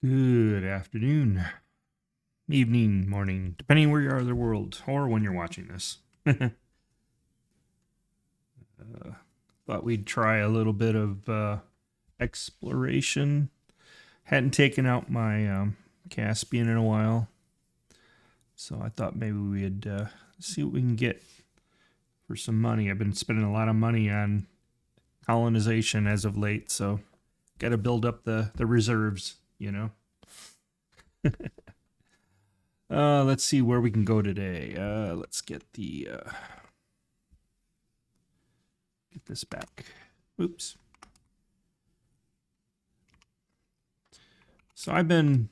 Good afternoon, evening, morning, depending where you are in the world or when you're watching this. Thought we'd try a little bit of exploration. Hadn't taken out my Caspian in a while, so I thought maybe we'd see what we can get for some money. I've been spending a lot of money on colonization as of late, so got to build up the reserves, you know. Let's see where we can go today. Let's get the get this back. Oops. So I've been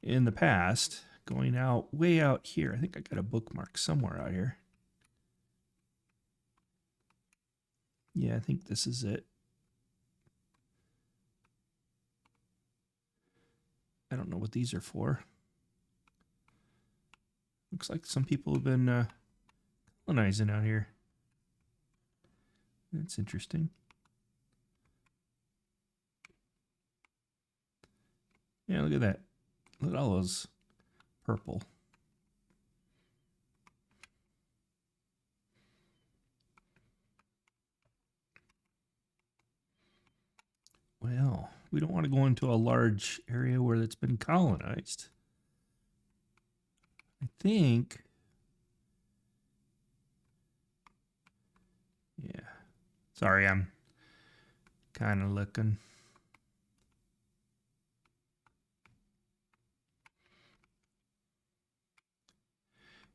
in the past going out way out here. I think I got a bookmark somewhere out here. Yeah, I think this is it. I don't know what these are for. Looks like some people have been colonizing out here. That's interesting. Yeah, look at that. Look at all those purple. Well, we don't want to go into a large area where it's been colonized. I think. Yeah. Sorry, I'm kind of looking.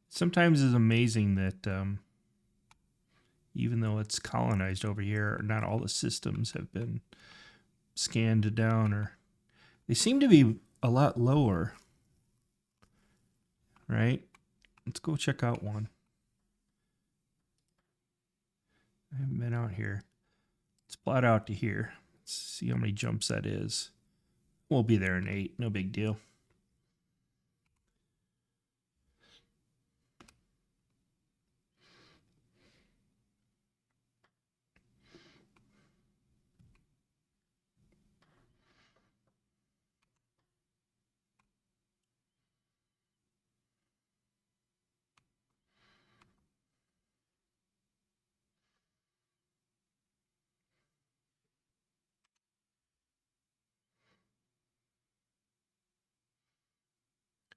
Sometimes it's amazing that even though it's colonized over here, not all the systems have been scanned down, or they seem to be a lot lower, right? Let's go check out one. I haven't been out here. Let's plot out to here. Let's see how many jumps that is. We'll be there in 8, no big deal.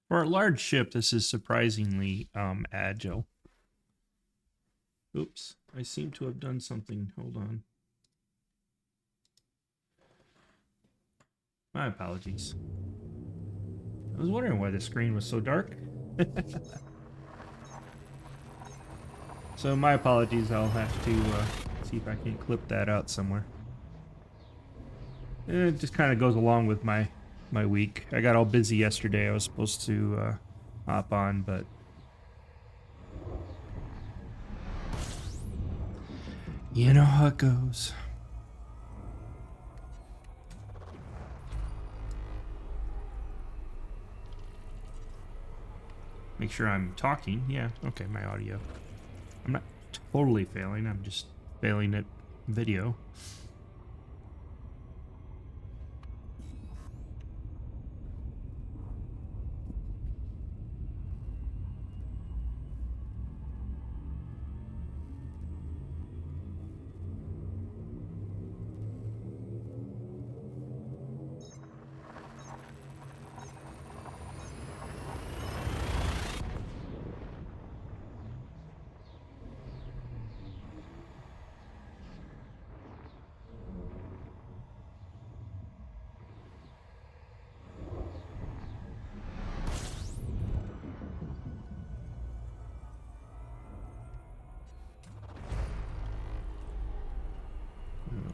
For a large ship, this is surprisingly agile. Oops, I seem to have done something. Hold on. My apologies. I was wondering why the screen was so dark. So my apologies. I'll have to see if I can clip that out somewhere. It just kind of goes along with my week. I got all busy yesterday. I was supposed to hop on, but you know how it goes. Make sure I'm talking. Yeah, okay, my audio. I'm not totally failing. I'm just failing at video.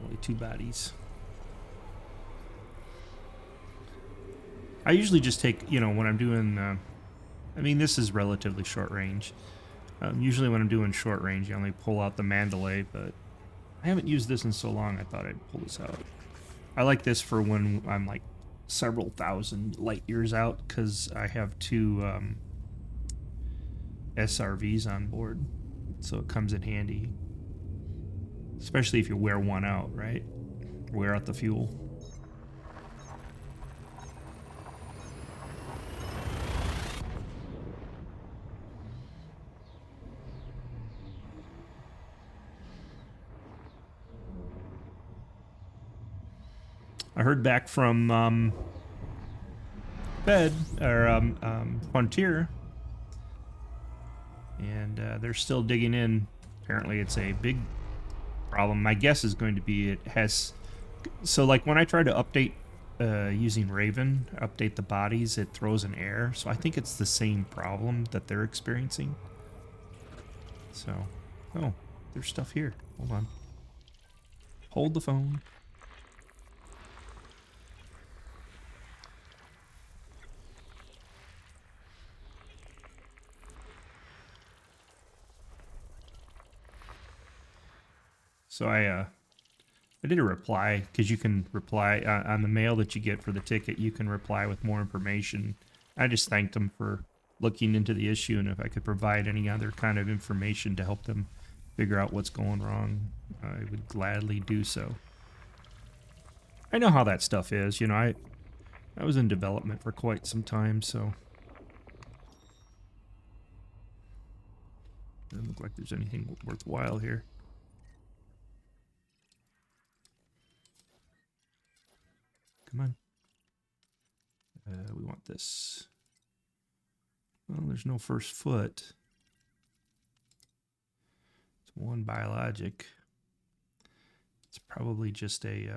Only 2 bodies. I usually just take, when I'm doing, I mean, this is relatively short range. Usually when I'm doing short range, I only pull out the Mandalay, but I haven't used this in so long, I thought I'd pull this out. I like this for when I'm like several thousand light years out, because I have 2 SRVs on board, so it comes in handy. Especially if you wear one out, right? Wear out the fuel. I heard back from Fed or Frontier, and they're still digging in. Apparently, it's a big problem. My guess is going to be it has. So, like when I try to update using Raven, update the bodies, it throws an error. So I think it's the same problem that they're experiencing. So, oh, there's stuff here. Hold on. Hold the phone. So I did a reply, because you can reply on the mail that you get for the ticket. You can reply with more information. I just thanked them for looking into the issue, and if I could provide any other kind of information to help them figure out what's going wrong, I would gladly do so. I know how that stuff is. You know, I was in development for quite some time, so doesn't look like there's anything worthwhile here. Come on. We want this. Well, there's no first foot. It's one biologic. It's probably just a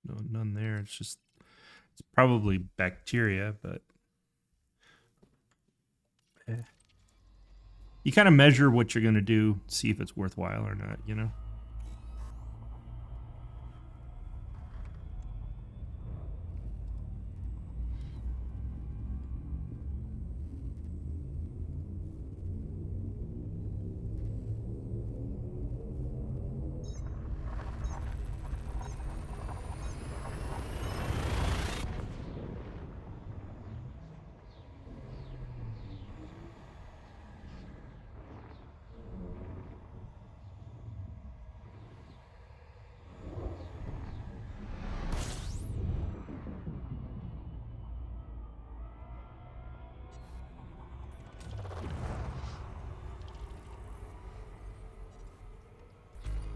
no, none there. It's probably bacteria, but you kind of measure what you're going to do, see if it's worthwhile or not, you know?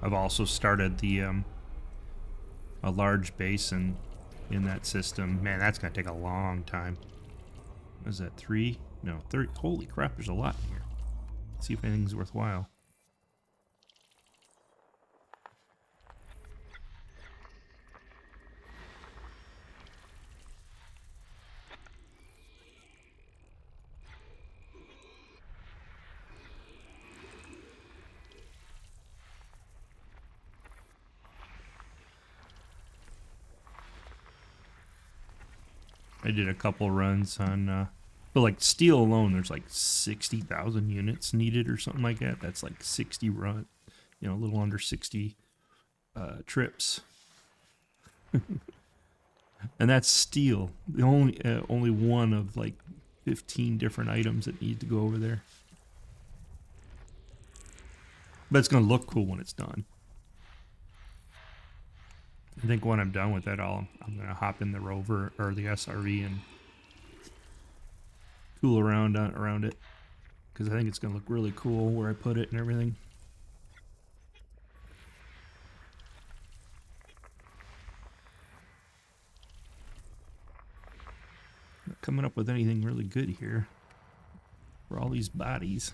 I've also started the a large basin in that system. Man, that's gonna take a long time. What is that, 3? No, 30. Holy crap, there's a lot in here. Let's see if anything's worthwhile. I did a couple runs on, but like steel alone, there's like 60,000 units needed or something like that. That's like 60 run, you know, a little under 60 trips. And that's steel. The only one of like 15 different items that need to go over there. But it's gonna look cool when it's done. I think when I'm done with that, I'm gonna hop in the rover or the SRV and tool around it, because I think it's gonna look really cool where I put it and everything. Not coming up with anything really good here for all these bodies.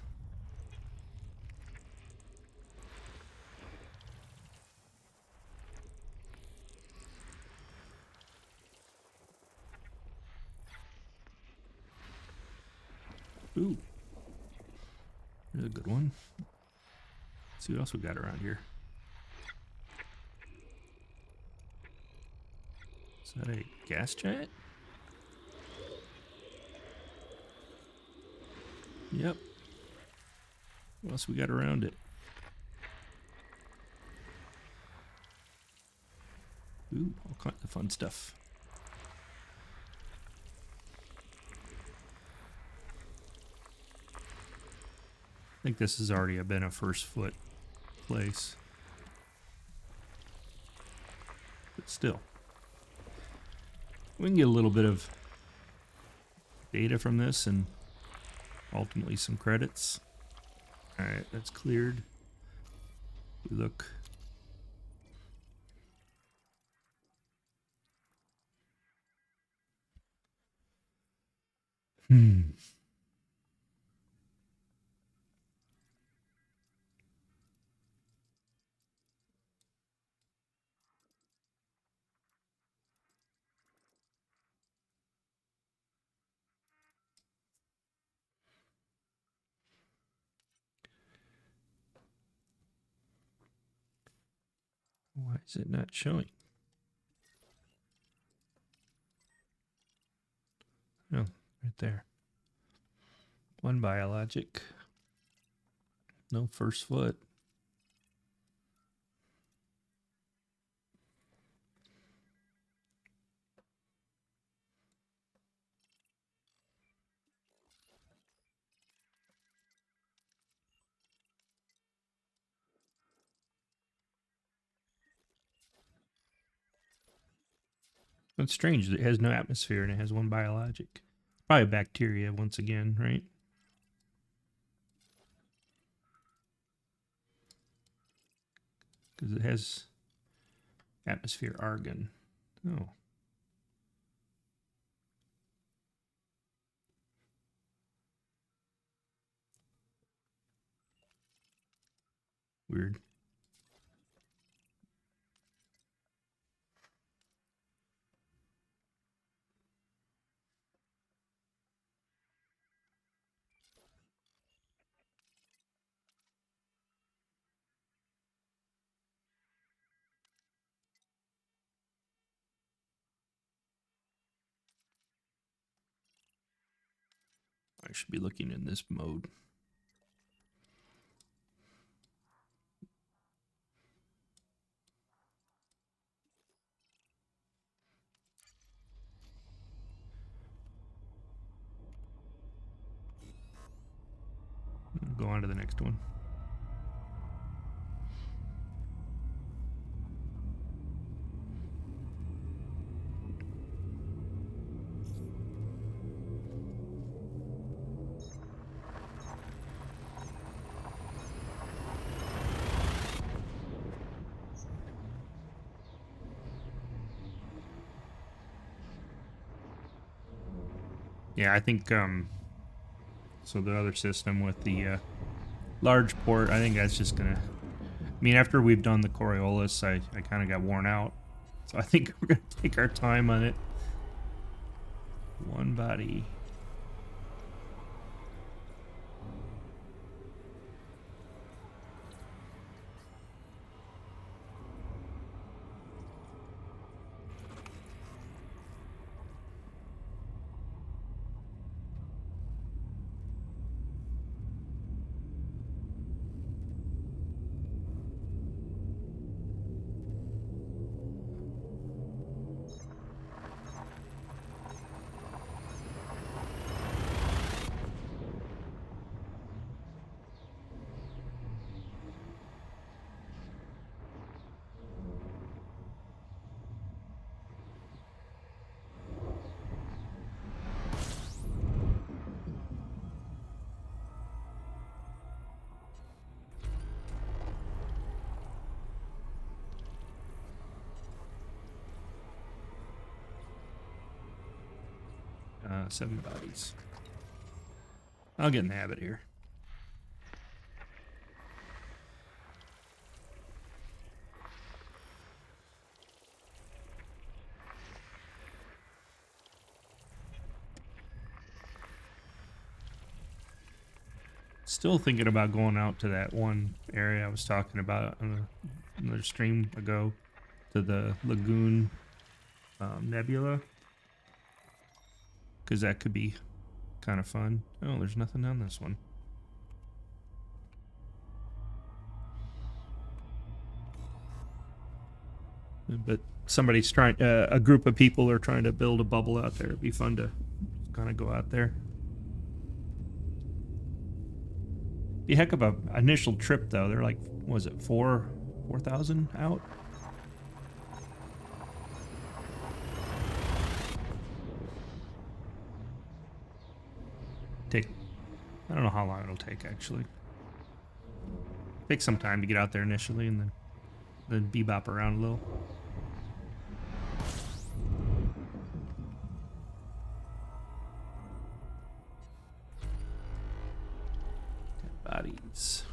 Ooh, there's a good one. Let's see what else we got around here. Is that a gas jet? Yep. What else we got around it? Ooh, all kinds of fun stuff. I think this has already been a first foot place. But still. We can get a little bit of data from this and ultimately some credits. Alright, that's cleared. We look Why is it not showing? Oh, right there. One biologic. No first foot. It's strange that it has no atmosphere and it has one biologic. Probably bacteria once again, right? Because it has atmosphere argon. Oh. Weird. I should be looking in this mode. Go on to the next one. Yeah, I think so the other system with the large port, I think that's just gonna, I mean, after we've done the Coriolis, I kind of got worn out. So I think we're gonna take our time on it. One body. Seven bodies. I'll get in the habit here. Still thinking about going out to that one area I was talking about on another stream ago, to the Lagoon Nebula, because that could be kind of fun. Oh, there's nothing on this one. But somebody's trying, a group of people are trying to build a bubble out there. It'd be fun to kind of go out there. Be a heck of a initial trip though. They're like, what was it, 4,000 out? I don't know how long it'll take actually. Take some time to get out there initially and then bebop around a little. Bodies.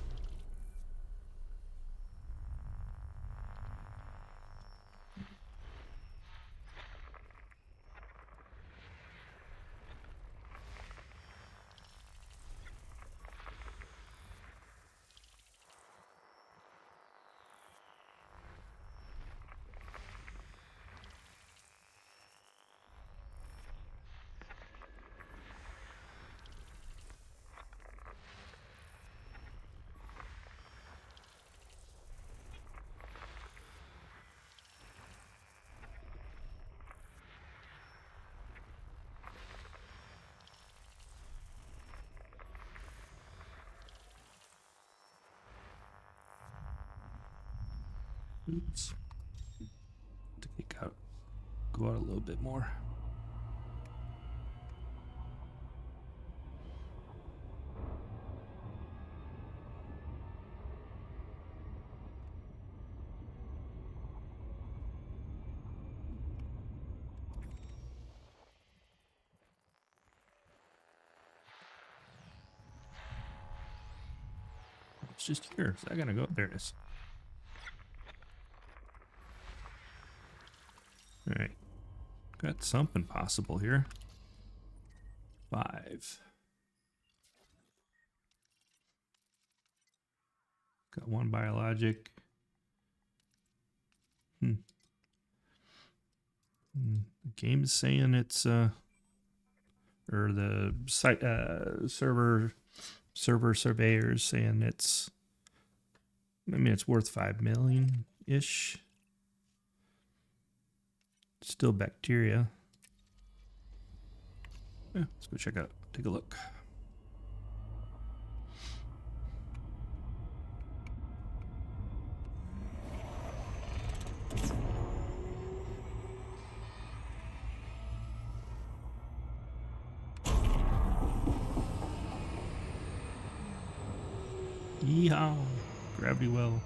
Oops. To kick out, go out a little bit more. It's just here. So I gotta go. There it is. All right. Got something possible here. 5. Got 1 biologic. The game is saying it's or the site server surveyors saying it's, I mean, it's worth 5 million ish. Still bacteria. Yeah, let's go check out, take a look. Yeehaw! Gravity well.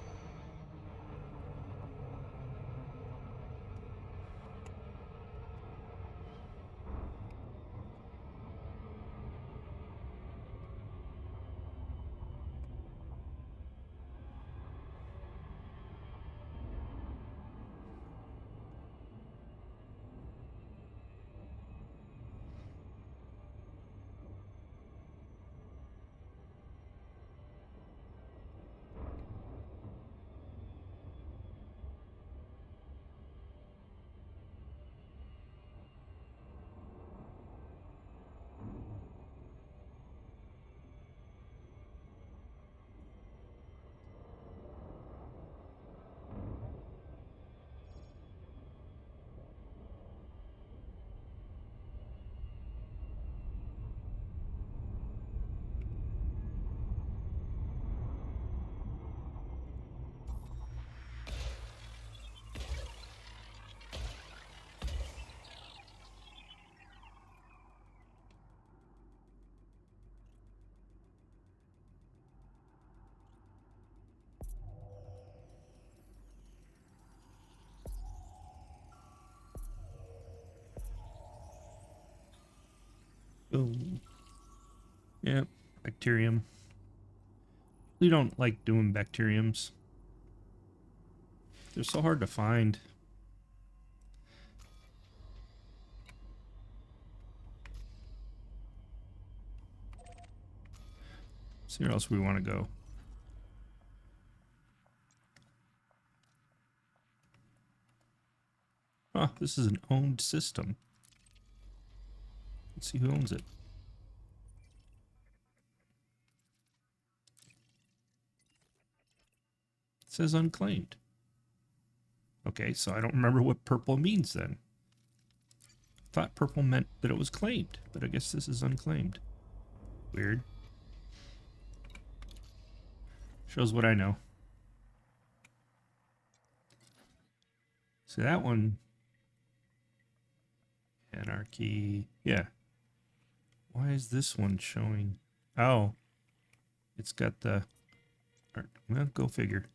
Boom. Yeah, bacterium. We don't like doing bacteriums. They're so hard to find. See where else we want to go. Oh, this is an owned system. Let's see who owns it. It says unclaimed. Okay, so I don't remember what purple means then. Thought purple meant that it was claimed, but I guess this is unclaimed. Weird. Shows what I know. So that one, anarchy, yeah. Why is this one showing? Oh, it's got the, well, go figure.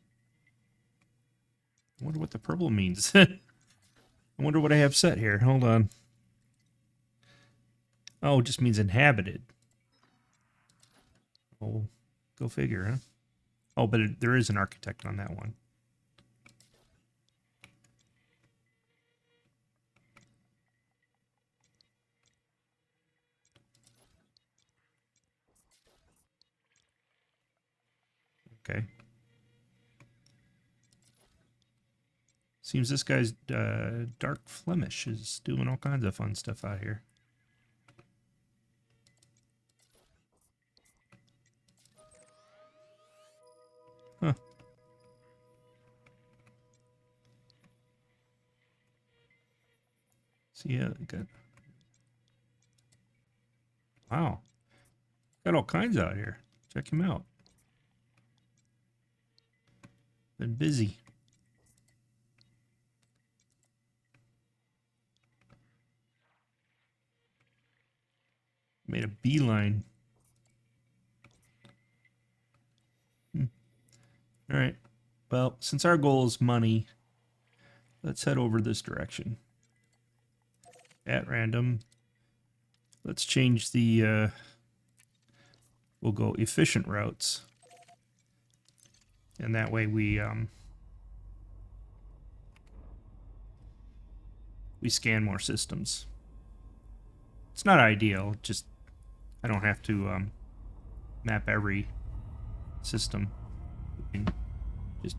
I wonder what the purple means. I wonder what I have set here. Hold on. Oh, it just means inhabited. Oh, Go figure, huh? Oh, but there is an architect on that one. Okay. Seems this guy's Dark Flemish is doing all kinds of fun stuff out here. Huh. So yeah, good. Wow. Got all kinds out here. Check him out. Been busy. Made a beeline. All right. Well, since our goal is money, let's head over this direction. At random. Let's change the, we'll go efficient routes. And that way we scan more systems. It's not ideal, just I don't have to map every system. We can just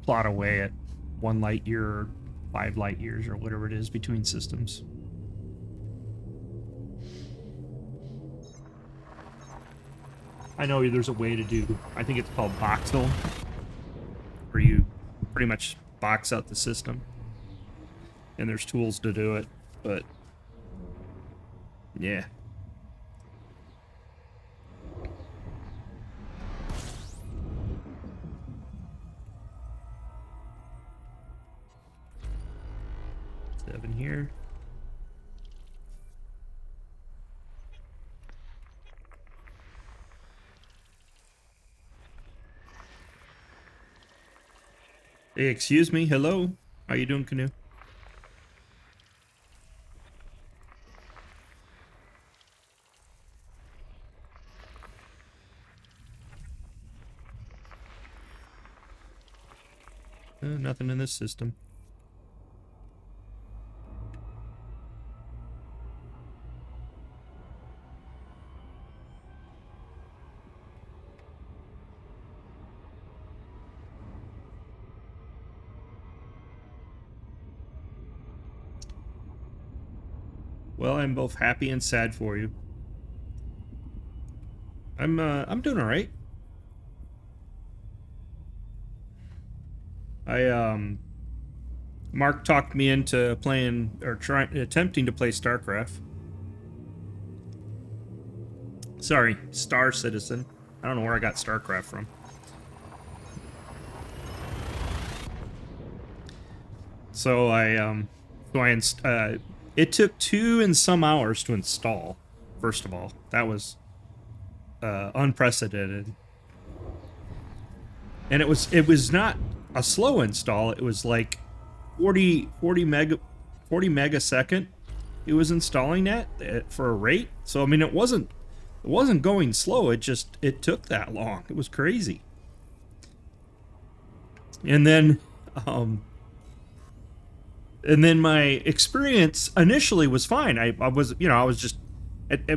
plot away at 1 light year or 5 light years or whatever it is between systems. I know there's a way to do, I think it's called voxel, where you pretty much box out the system. And there's tools to do it, but yeah. Seven here. Hey, excuse me. Hello. How you doing, Canoe? Nothing in this system. Well, I'm both happy and sad for you. I'm doing all right. Mark talked me into playing or attempting to play StarCraft. Sorry, Star Citizen. I don't know where I got StarCraft from. So it took 2 and some hours to install. First of all, that was unprecedented, and it was not a slow install. It was like 40 megasecond. It was installing that for a rate. So I mean, it wasn't going slow. It took that long. It was crazy. And then my experience initially was fine. I was just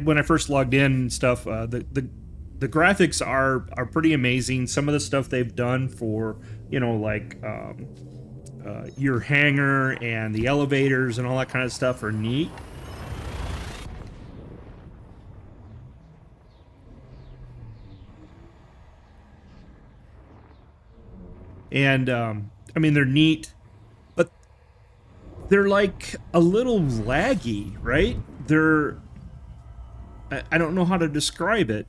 when I first logged in and stuff. The graphics are pretty amazing. Some of the stuff they've done for like your hangar and the elevators and all that kind of stuff are neat. And I mean, they're neat, but they're like a little laggy, right? I don't know how to describe it.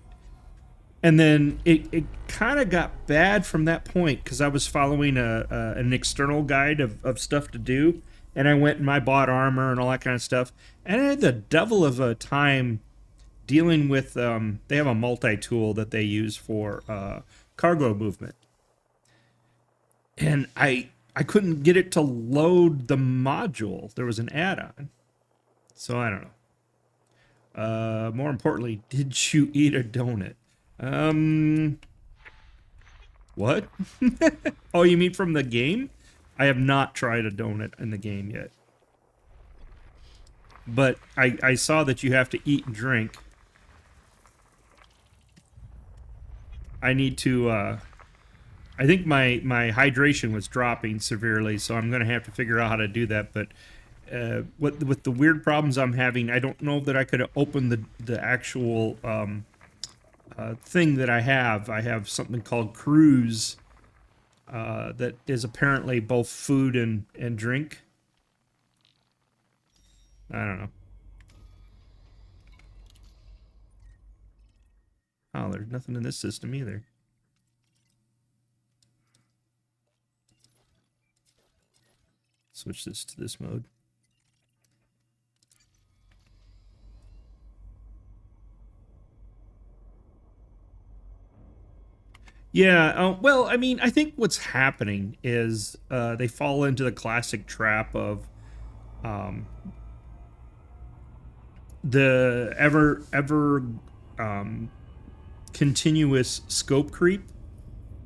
And then it kind of got bad from that point because I was following an external guide of stuff to do, and I went and I bought armor and all that kind of stuff, and I had the devil of a time dealing with. They have a multi-tool that they use for cargo movement, and I couldn't get it to load the module. There was an add-on, so I don't know. More importantly, did you eat a donut? What? Oh, you mean from the game? I have not tried a donut in the game yet. But I saw that you have to eat and drink. I need to, I think my hydration was dropping severely, so I'm going to have to figure out how to do that. But with the weird problems I'm having, I don't know that I could open the actual thing that I have. I have something called Cruise that is apparently both food and drink. I don't know. Oh, there's nothing in this system either. Switch this to this mode. Yeah, well, I mean, I think what's happening is they fall into the classic trap of the ever continuous scope creep.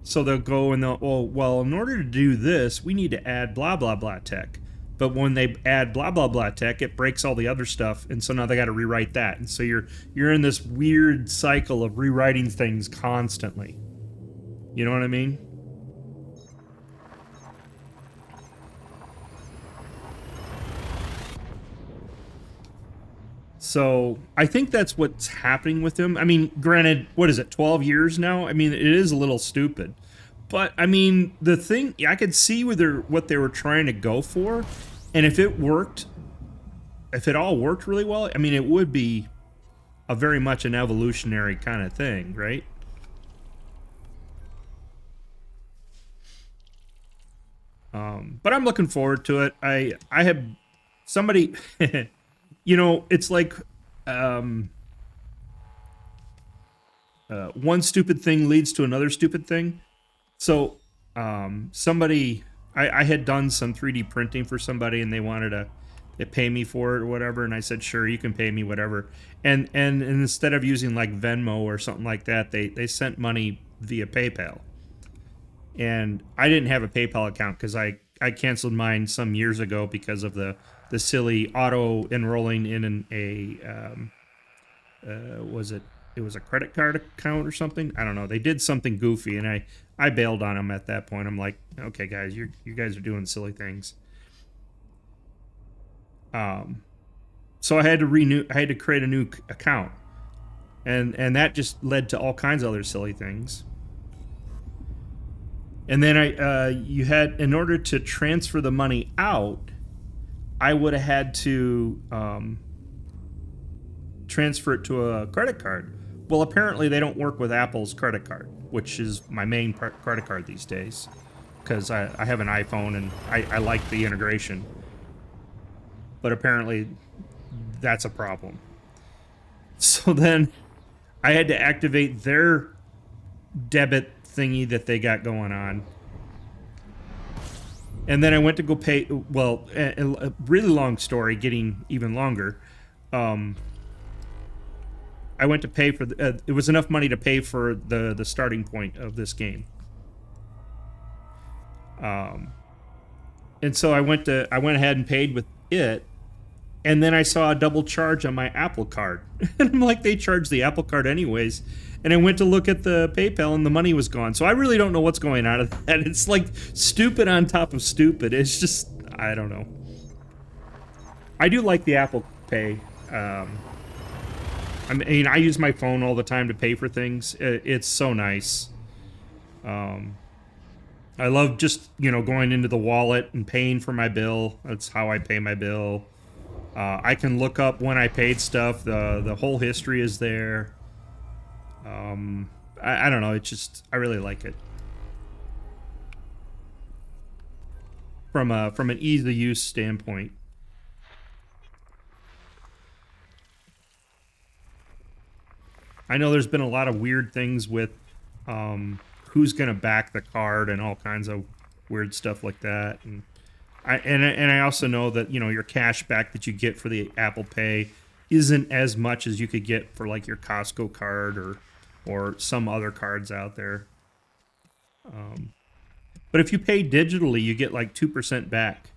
So they'll go and they'll, oh, well, in order to do this, we need to add blah, blah, blah tech. But when they add blah, blah, blah tech, it breaks all the other stuff. And so now they got to rewrite that. And so you're in this weird cycle of rewriting things constantly. You know what I mean? So I think that's what's happening with them. I mean, granted, what is it, 12 years now? I mean, it is a little stupid. But, I mean, the thing, I could see what they were trying to go for. And if it worked, if it all worked really well, I mean, it would be a very much an evolutionary kind of thing, right? But I'm looking forward to it. I have somebody, you know, it's like one stupid thing leads to another stupid thing. So somebody, I had done some 3D printing for somebody, and they wanted to pay me for it or whatever, and I said, sure, you can pay me whatever. And instead of using like Venmo or something like that, they sent money via PayPal. And I didn't have a PayPal account because I canceled mine some years ago because of the silly auto enrolling in was it was a credit card account or something. I don't know. They did something goofy, and I bailed on them at that point. I'm like, okay, guys, you guys are doing silly things. So I had to create a new account, and that just led to all kinds of other silly things. And then you had, in order to transfer the money out, I would have had to transfer it to a credit card. Well, apparently they don't work with Apple's credit card, which is my main credit card these days, because I have an iPhone and I like the integration. But apparently that's a problem. So then I had to activate their debit thingy that they got going on. And then I went to go pay, well, a really long story, getting even longer. I went to pay for, it was enough money to pay for the starting point of this game. And so I went ahead and paid with it. And then I saw a double charge on my Apple card. And I'm like, they charged the Apple card anyways. And I went to look at the PayPal and the money was gone. So I really don't know what's going on of that. It's like stupid on top of stupid. It's just, I don't know. I do like the Apple Pay. I mean, I use my phone all the time to pay for things. It's so nice. I love just, you know, going into the wallet and paying for my bill. That's how I pay my bill. I can look up when I paid stuff. The whole history is there. I don't know. It's just, I really like it. From an ease of use standpoint. I know there's been a lot of weird things with who's going to back the card and all kinds of weird stuff like that. And I also know that, you know, your cash back that you get for the Apple Pay isn't as much as you could get for like your Costco card or or some other cards out there. But if you pay digitally, you get like 2% back.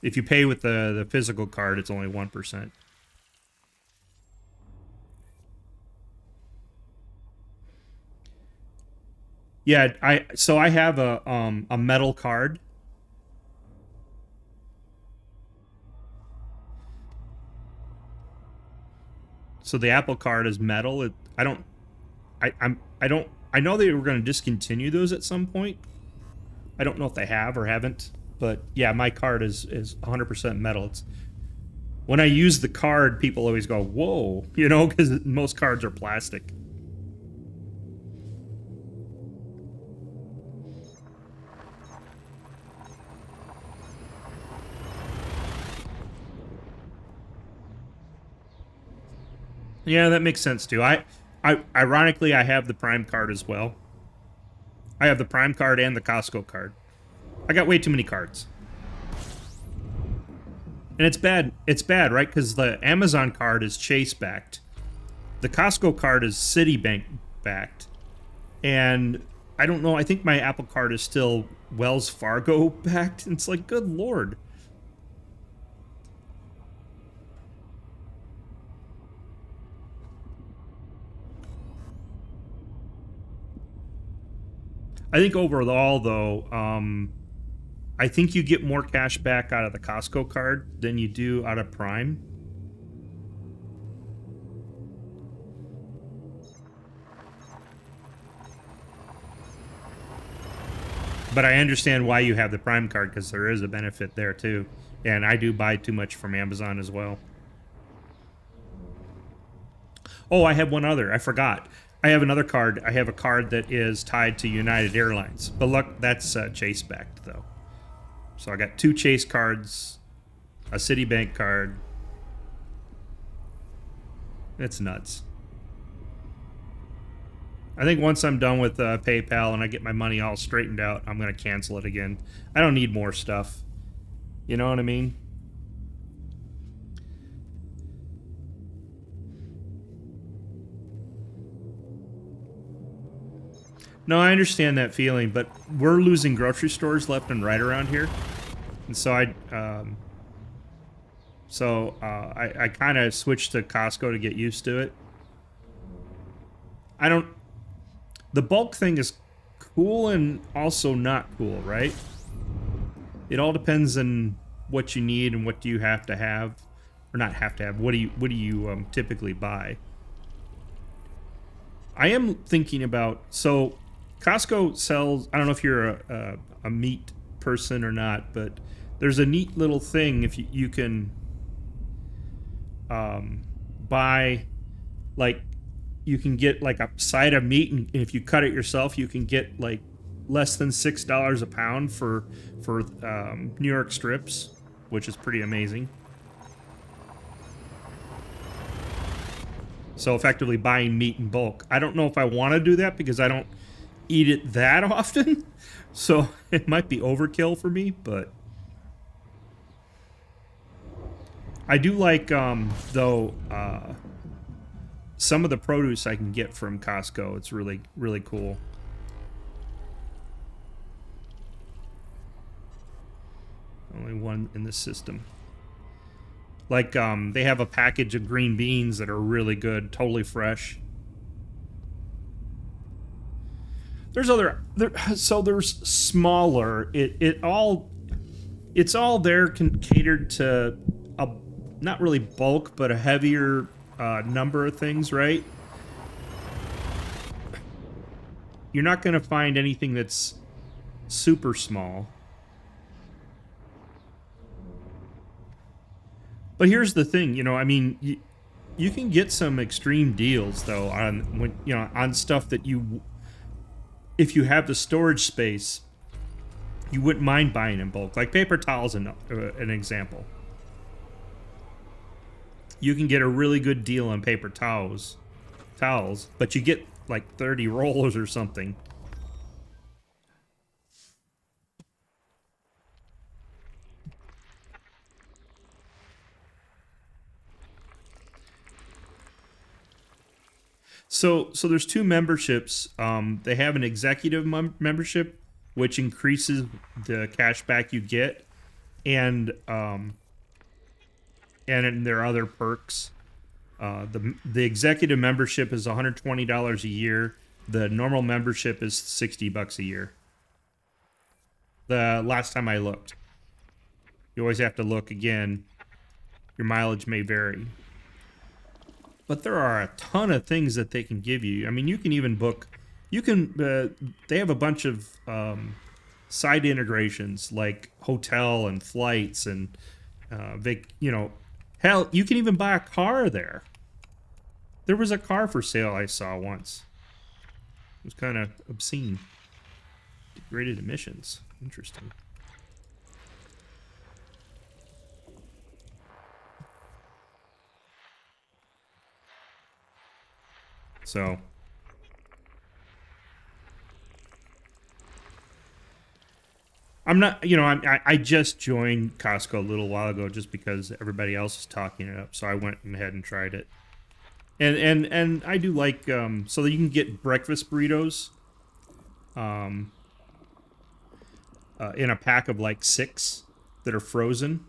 If you pay with the physical card, it's only 1%. Yeah, I have a metal card. So the Apple card is metal. I know they were going to discontinue those at some point. I don't know if they have or haven't, but yeah, my card is 100% metal. It's when I use the card, people always go, "Whoa," you know, because most cards are plastic. Yeah, that makes sense too. Ironically, I have the Prime card as well. I have the Prime card and the Costco card. I got way too many cards. And it's bad. It's bad, right? Because the Amazon card is Chase backed. The Costco card is Citibank backed. And I don't know, I think my Apple card is still Wells Fargo backed. It's like, good lord. I think overall, though, I think you get more cash back out of the Costco card than you do out of Prime. But I understand why you have the Prime card, because there is a benefit there too. And I do buy too much from Amazon as well. Oh, I have one other. I forgot. I have another card. I have a card that is tied to United Airlines. But look, that's Chase backed though. So I got 2 Chase cards, a Citibank card. It's nuts. I think once I'm done with PayPal and I get my money all straightened out, I'm going to cancel it again. I don't need more stuff. You know what I mean? No, I understand that feeling, but we're losing grocery stores left and right around here. And so I kind of switched to Costco to get used to it. The bulk thing is cool and also not cool, right? It all depends on what you need and what do you have to have, or not have to have. What do you typically buy? I am thinking about, so Costco sells, I don't know if you're a meat person or not, but there's a neat little thing if you can buy, like, you can get like a side of meat, and if you cut it yourself, you can get like less than $6 a pound for New York strips, which is pretty amazing. So effectively buying meat in bulk. I don't know if I want to do that because I don't eat it that often, so it might be overkill for me, but I do like though some of the produce I can get from Costco. It's really, really cool. Only one in the system. Like, they have a package of green beans that are really good, totally fresh. There's there's smaller. It's all there catered to a, not really bulk, but a heavier number of things, right? You're not going to find anything that's super small. But here's the thing, you know, I mean, you can get some extreme deals though on stuff that if you have the storage space, you wouldn't mind buying in bulk. Like paper towels, an example. You can get a really good deal on paper towels, but you get like 30 rolls or something. So there's two memberships. They have an executive membership, which increases the cash back you get, and there are other perks. The executive membership is $120 a year. The normal membership is $60 a year. The last time I looked. You always have to look again. Your mileage may vary. But there are a ton of things that they can give you. I mean, you can even book. They have a bunch of side integrations like hotel and flights and hell, you can even buy a car there. There was a car for sale I saw once. It was kind of obscene. Degraded emissions. Interesting. So I'm not, I just joined Costco a little while ago just because everybody else is talking it up. So I went ahead and tried it. And I do like, so that you can get breakfast burritos in a pack of like 6 that are frozen.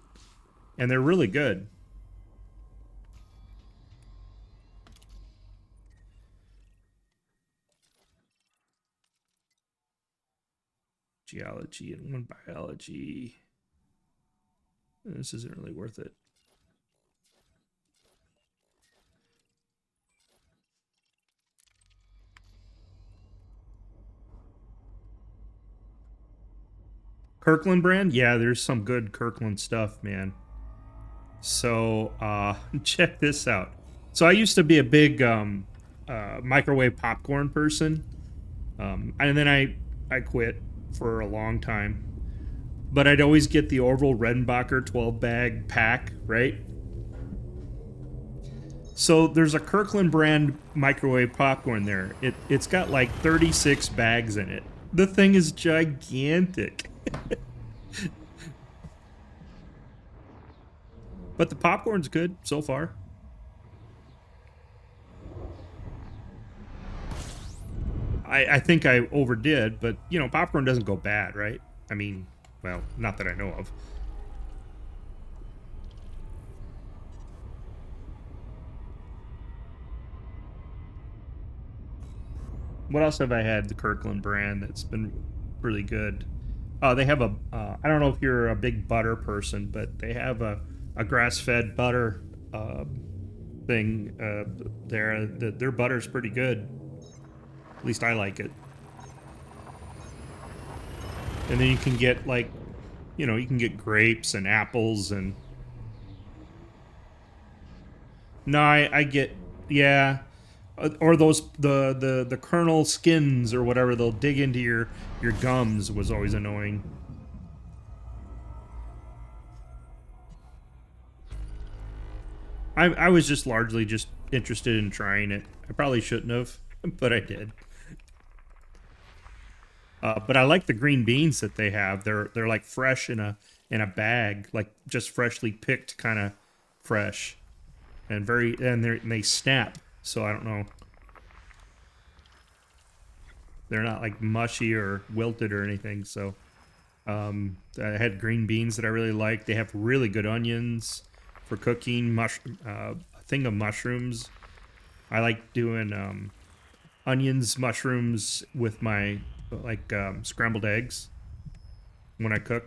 And they're really good. Geology and 1 biology. This isn't really worth it. Kirkland brand? Yeah, there's some good Kirkland stuff, man. So, check this out. So I used to be a big microwave popcorn person. And then I quit for a long time. But I'd always get the Orville Redenbacher 12-bag pack, right? So there's a Kirkland brand microwave popcorn there. It's got like 36 bags in it. The thing is gigantic. But the popcorn's good so far. I think I overdid, but, popcorn doesn't go bad, right? I mean, well, not that I know of. What else have I had? The Kirkland brand that's been really good. They have I don't know if you're a big butter person, but they have a grass-fed butter thing there. Their butter's pretty good. At least I like it. And then you can get like, you can get grapes and apples and. No, I get, yeah, or those the kernel skins or whatever. They'll dig into your gums was always annoying. I was just largely just interested in trying it. I probably shouldn't have, but I did. But I like the green beans that they have. They're like fresh in a bag, like just freshly picked, kind of fresh, and they snap. So I don't know. They're not like mushy or wilted or anything. So I had green beans that I really like. They have really good onions for cooking. A thing of mushrooms. I like doing onions, mushrooms with my scrambled eggs when I cook.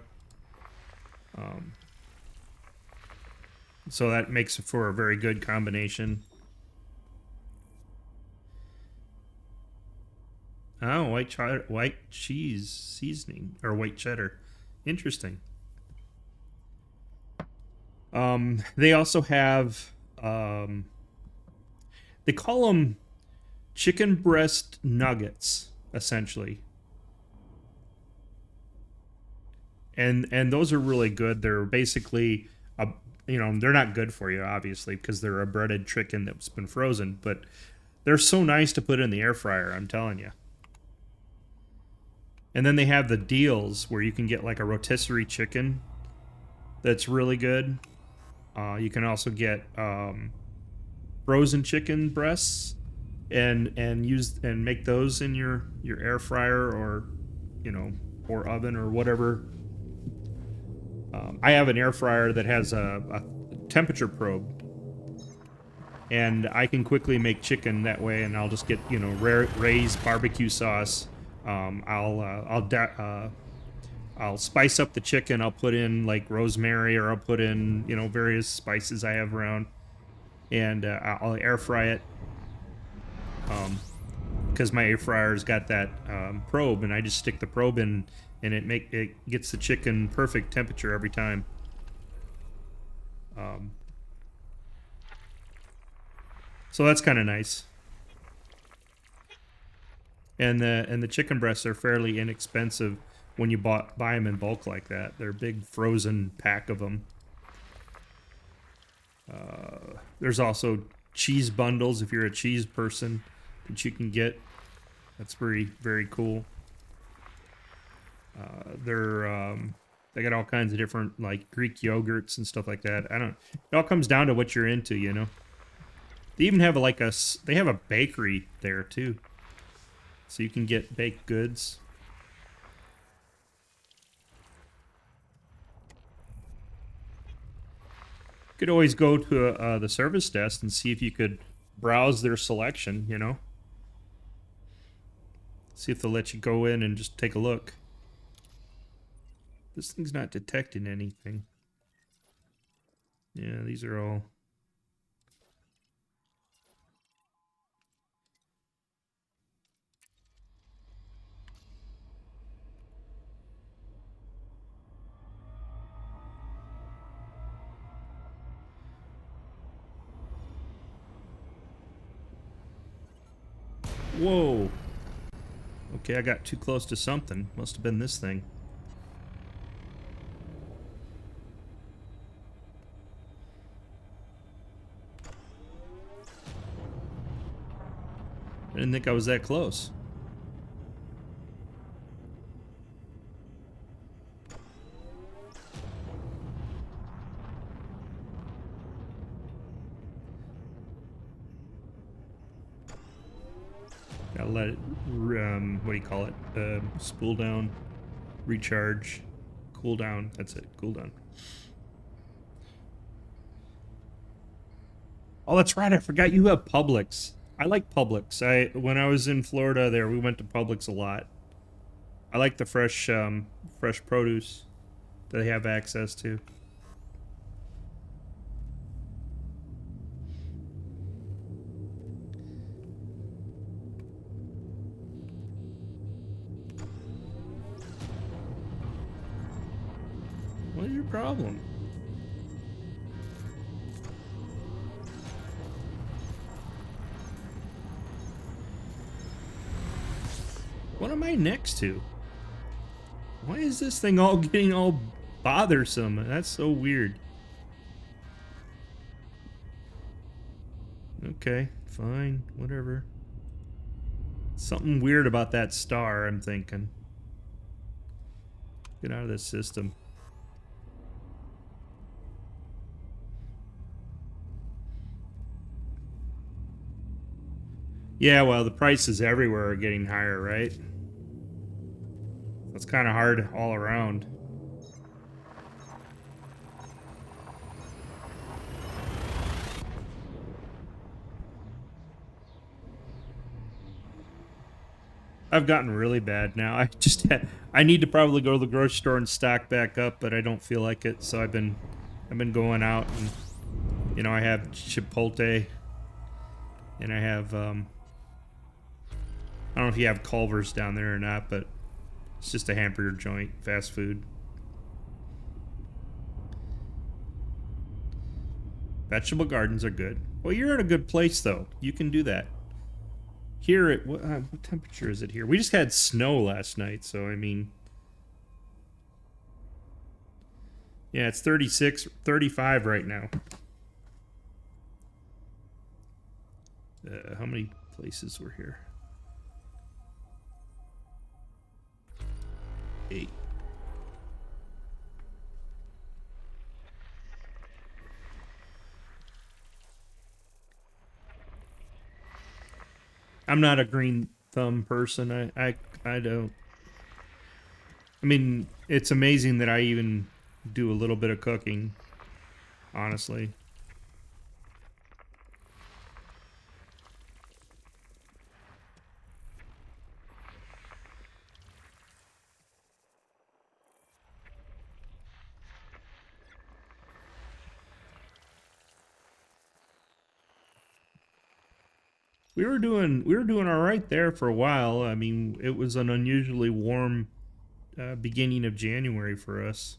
So that makes for a very good combination. Oh, white cheese seasoning or white cheddar. Interesting. They also have they call them chicken breast nuggets, essentially. And those are really good. They're basically they're not good for you, obviously, because they're a breaded chicken that's been frozen, but they're so nice to put in the air fryer, I'm telling you. And then they have the deals where you can get like a rotisserie chicken that's really good. You can also get frozen chicken breasts and use and make those in your air fryer, or or oven or whatever. I have an air fryer that has a temperature probe, and I can quickly make chicken that way. And I'll just get Ray's barbecue sauce. I'll spice up the chicken. I'll put in like rosemary, or I'll put in various spices I have around, and I'll air fry it. Because my air fryer's got that probe, and I just stick the probe in, and it gets the chicken perfect temperature every time. So that's kind of nice. And the chicken breasts are fairly inexpensive when you buy them in bulk like that. They're a big frozen pack of them. There's also cheese bundles if you're a cheese person that you can get. That's very cool. They got all kinds of different like Greek yogurts and stuff like that. It all comes down to what you're into, They even have they have a bakery there too. So you can get baked goods. You could always go to the service desk and see if you could browse their selection, See if they'll let you go in and just take a look. This thing's not detecting anything. Yeah, these are all... Whoa! Okay, I got too close to something. Must have been this thing. I didn't think I was that close. Gotta let it, what do you call it? Spool down, recharge, cool down. That's it, cool down. Oh, that's right. I forgot you have Publix. I like Publix. When I was in Florida there, we went to Publix a lot. I like the fresh produce that they have access to. What is your problem? What am I next to? Why is this thing all getting all bothersome? That's so weird. Okay, fine, whatever. Something weird about that star, I'm thinking. Get out of this system. Yeah, well, the prices everywhere are getting higher, right? It's kind of hard all around. I've gotten really bad now. I need to probably go to the grocery store and stock back up, but I don't feel like it. So I've been going out, and I have Chipotle, and I have I don't know if you have Culver's down there or not, but it's just a hamburger joint, fast food. Vegetable gardens are good. Well, you're in a good place though. You can do that. Here, what temperature is it here? We just had snow last night, so I mean, yeah, it's 36, 35 right now. How many places were here? 8. I'm not a green thumb person. I don't. I mean, it's amazing that I even do a little bit of cooking, honestly. We were doing all right there for a while. I mean, it was an unusually warm beginning of January for us.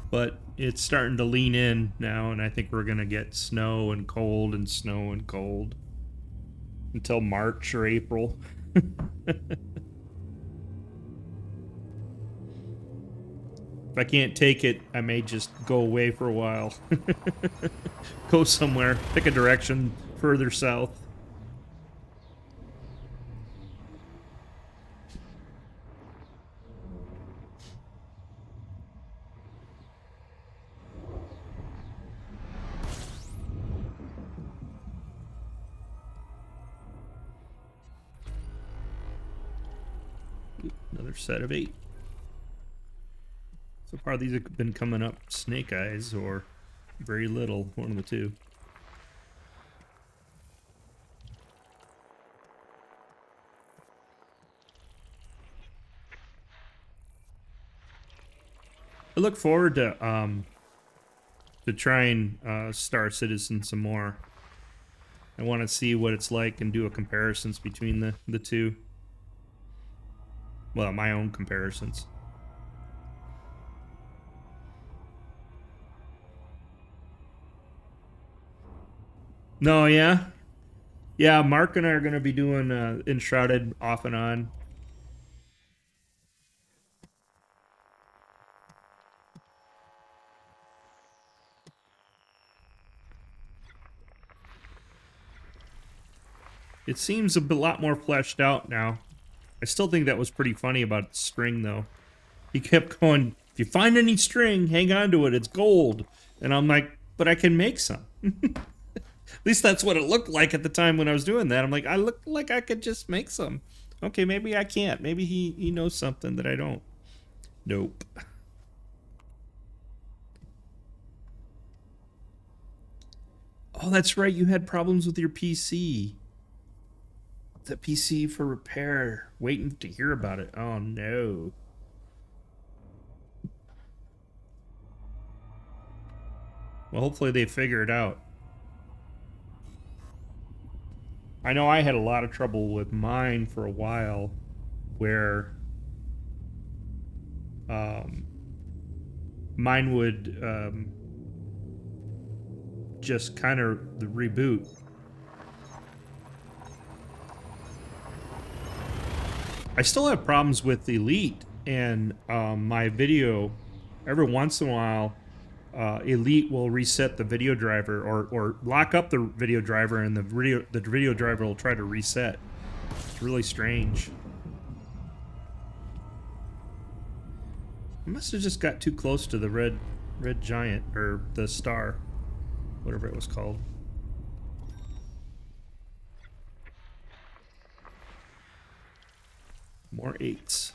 But it's starting to lean in now, and I think we're going to get snow and cold and snow and cold until March or April. If I can't take it, I may just go away for a while. Go somewhere, pick a direction further south. Another set of 8. So far, these have been coming up snake eyes or very little, one of the two. I look forward to trying Star Citizen some more. I want to see what it's like and do a comparisons between the two. Well, my own comparisons. No, yeah. Yeah, Mark and I are going to be doing Enshrouded off and on. It seems a lot more fleshed out now. I still think that was pretty funny about string, though. He kept going, if you find any string, hang on to it, it's gold. And I'm like, but I can make some. At least that's what it looked like at the time when I was doing that. I'm like, I look like I could just make some. Okay, maybe I can't. Maybe he knows something that I don't. Nope. Oh, that's right. You had problems with your PC. The PC for repair. Waiting to hear about it. Oh, no. Well, hopefully they figure it out. I know I had a lot of trouble with mine for a while, where mine would just kind of reboot. I still have problems with Elite and my video. Every once in a while, Elite will reset the video driver or lock up the video driver, and the video driver will try to reset. It's really strange. I must have just got too close to the red giant, or the star, whatever it was called. More 8s.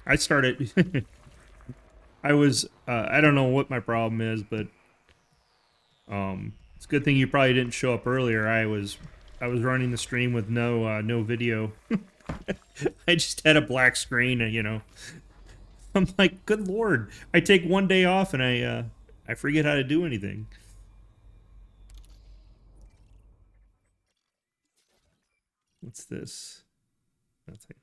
I started. I was. I don't know what my problem is, but it's a good thing you probably didn't show up earlier. I was running the stream with no video. I just had a black screen, you know. I'm like, good lord! I take one day off and I forget how to do anything. What's this? Nothing.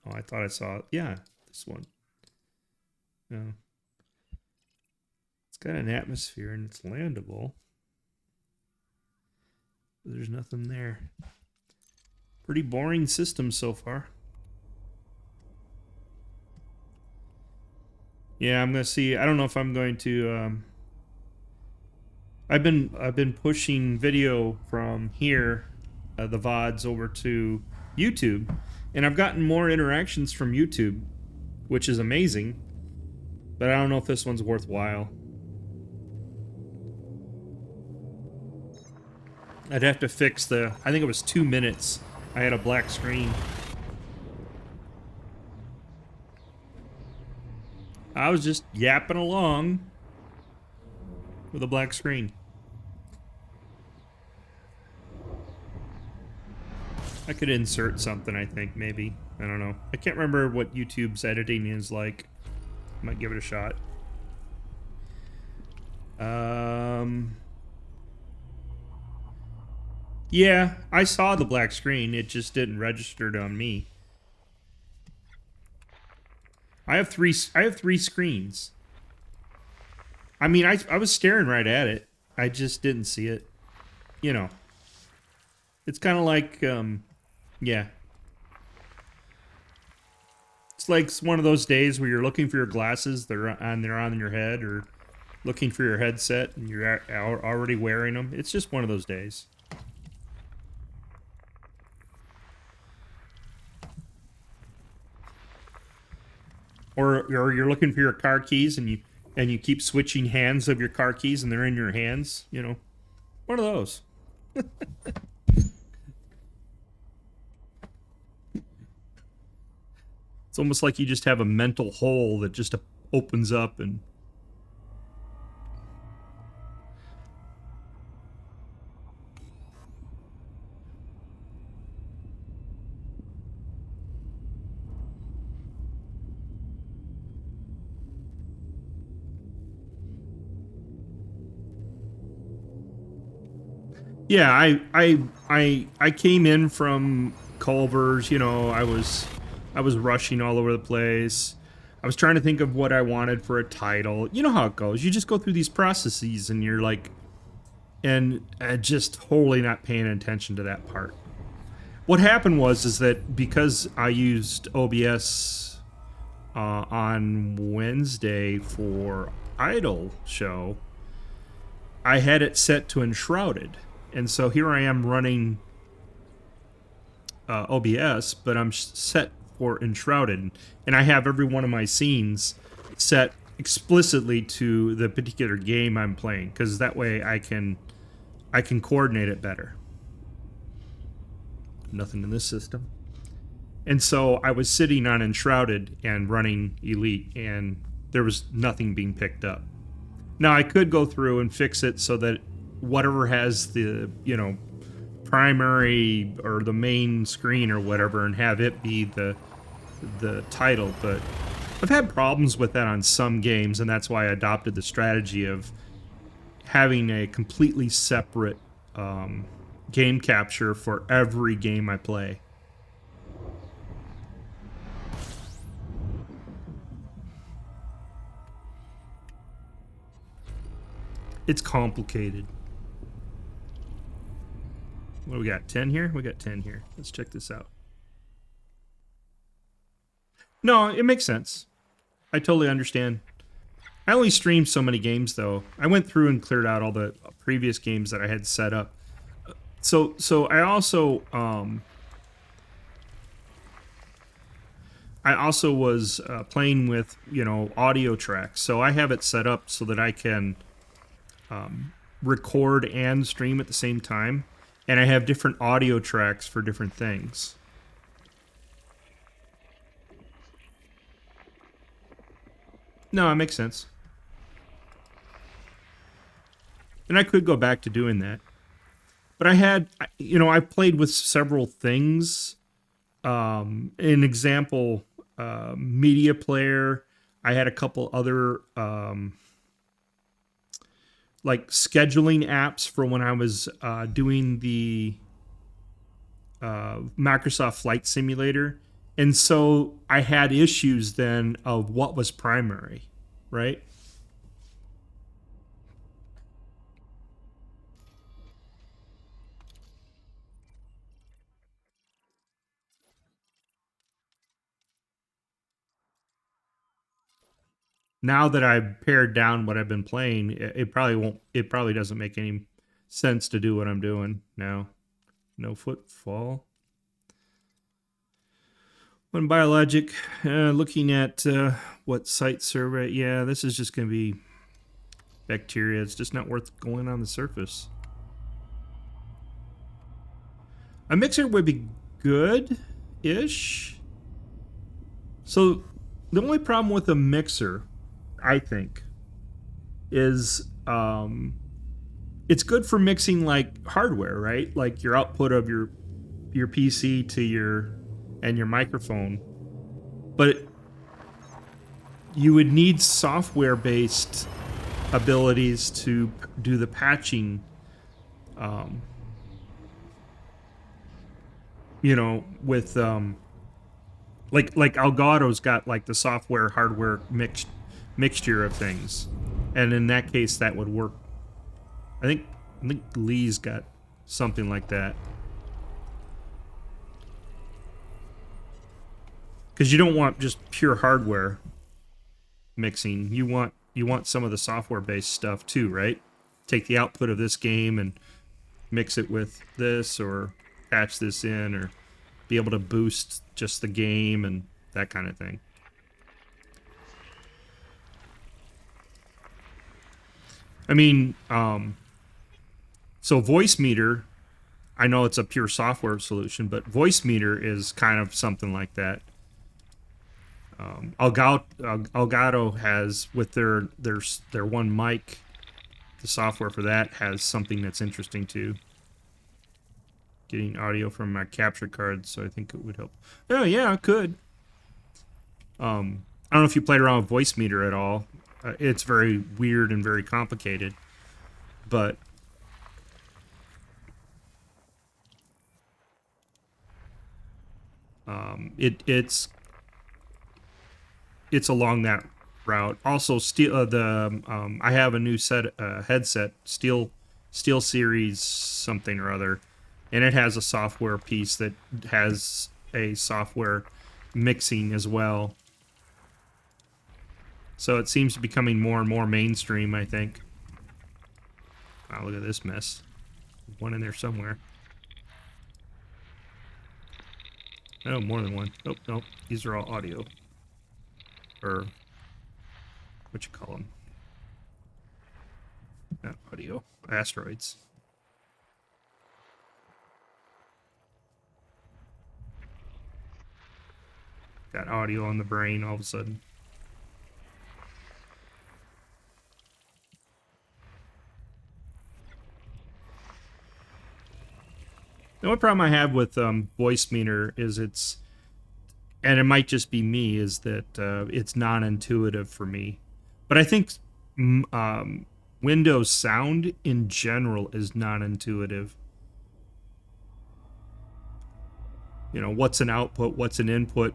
Oh, I thought I saw it. Yeah, this one. No. It's got an atmosphere and it's landable. But there's nothing there. Pretty boring system so far. Yeah, I'm gonna see. I don't know if I'm going to I've been pushing video from here, the VODs over to YouTube, and I've gotten more interactions from YouTube, which is amazing. But I don't know if this one's worthwhile. I'd have to fix the... I think it was 2 minutes. I had a black screen. I was just yapping along with a black screen. I could insert something, I think, maybe. I don't know. I can't remember what YouTube's editing is like. Might give it a shot. Yeah, I saw the black screen. It just didn't register on me. I have three screens. I mean, I was staring right at it. I just didn't see it. You know. It's kind of like, yeah. It's like one of those days where you're looking for your glasses, they're on your head, or looking for your headset and you're already wearing them. It's just one of those days. Or you're looking for your car keys and you keep switching hands of your car keys and they're in your hands, you know. One of those. It's almost like you just have a mental hole that just opens up and... Yeah, I came in from Culver's, you know, I was rushing all over the place. I was trying to think of what I wanted for a title. You know how it goes. You just go through these processes and you're like, and just totally not paying attention to that part. What happened is that because I used OBS on Wednesday for Idol show, I had it set to enshrouded. And so here I am running OBS, but I'm set for enshrouded. And I have every one of my scenes set explicitly to the particular game I'm playing, because that way I can coordinate it better. Nothing in this system. And so I was sitting on enshrouded and running Elite, and there was nothing being picked up. Now I could go through and fix it so that whatever has the, you know, primary or the main screen or whatever, and have it be the title, but I've had problems with that on some games, and that's why I adopted the strategy of having a completely separate game capture for every game I play. It's complicated. What do we got? 10 here? We got 10 here. Let's check this out. No, it makes sense. I totally understand. I only streamed so many games, though. I went through and cleared out all the previous games that I had set up. So I also was playing with, you know, audio tracks. So I have it set up so that I can record and stream at the same time. And I have different audio tracks for different things. No, it makes sense. And I could go back to doing that. But I had, you know, I played with several things. An example, media player. I had a couple other like scheduling apps for when I was doing the Microsoft Flight Simulator. And so I had issues then of what was primary, right? Now that I've pared down what I've been playing, it probably won't. It probably doesn't make any sense to do what I'm doing now. No footfall. One biologic. Looking at what site survey. Yeah, this is just going to be bacteria. It's just not worth going on the surface. A mixer would be good-ish. So the only problem with a mixer, I think, is it's good for mixing like hardware, right? Like your output of your PC to your microphone. But you would need software-based abilities to do the patching. You know, with like Elgato's got like the software hardware mixture of things, and in that case that would work. I think Lee's got something like that, because you don't want just pure hardware mixing. You want some of the software based stuff too, right? Take the output of this game and mix it with this, or patch this in, or be able to boost just the game and that kind of thing. I mean, so voice meter, I know it's a pure software solution, but voice meter is kind of something like that. Elgato has, with their one mic, the software for that has something that's interesting too. Getting audio from my capture card, so I think it would help. Oh yeah, it could. I don't know if you played around with voice meter at all. It's very weird and very complicated, but it's along that route. Also, I have a new headset, Steel Series something or other, and it has a software piece that has a software mixing as well. So it seems to be becoming more and more mainstream, I think. Wow, look at this mess. One in there somewhere. Oh, more than one. Oh, no, these are all audio. Or what you call them? Not audio. Asteroids. Got audio on the brain all of a sudden. The only problem I have with voice meter is and it might just be me, is that it's non-intuitive for me. But I think Windows sound in general is non-intuitive. You know, what's an output, what's an input?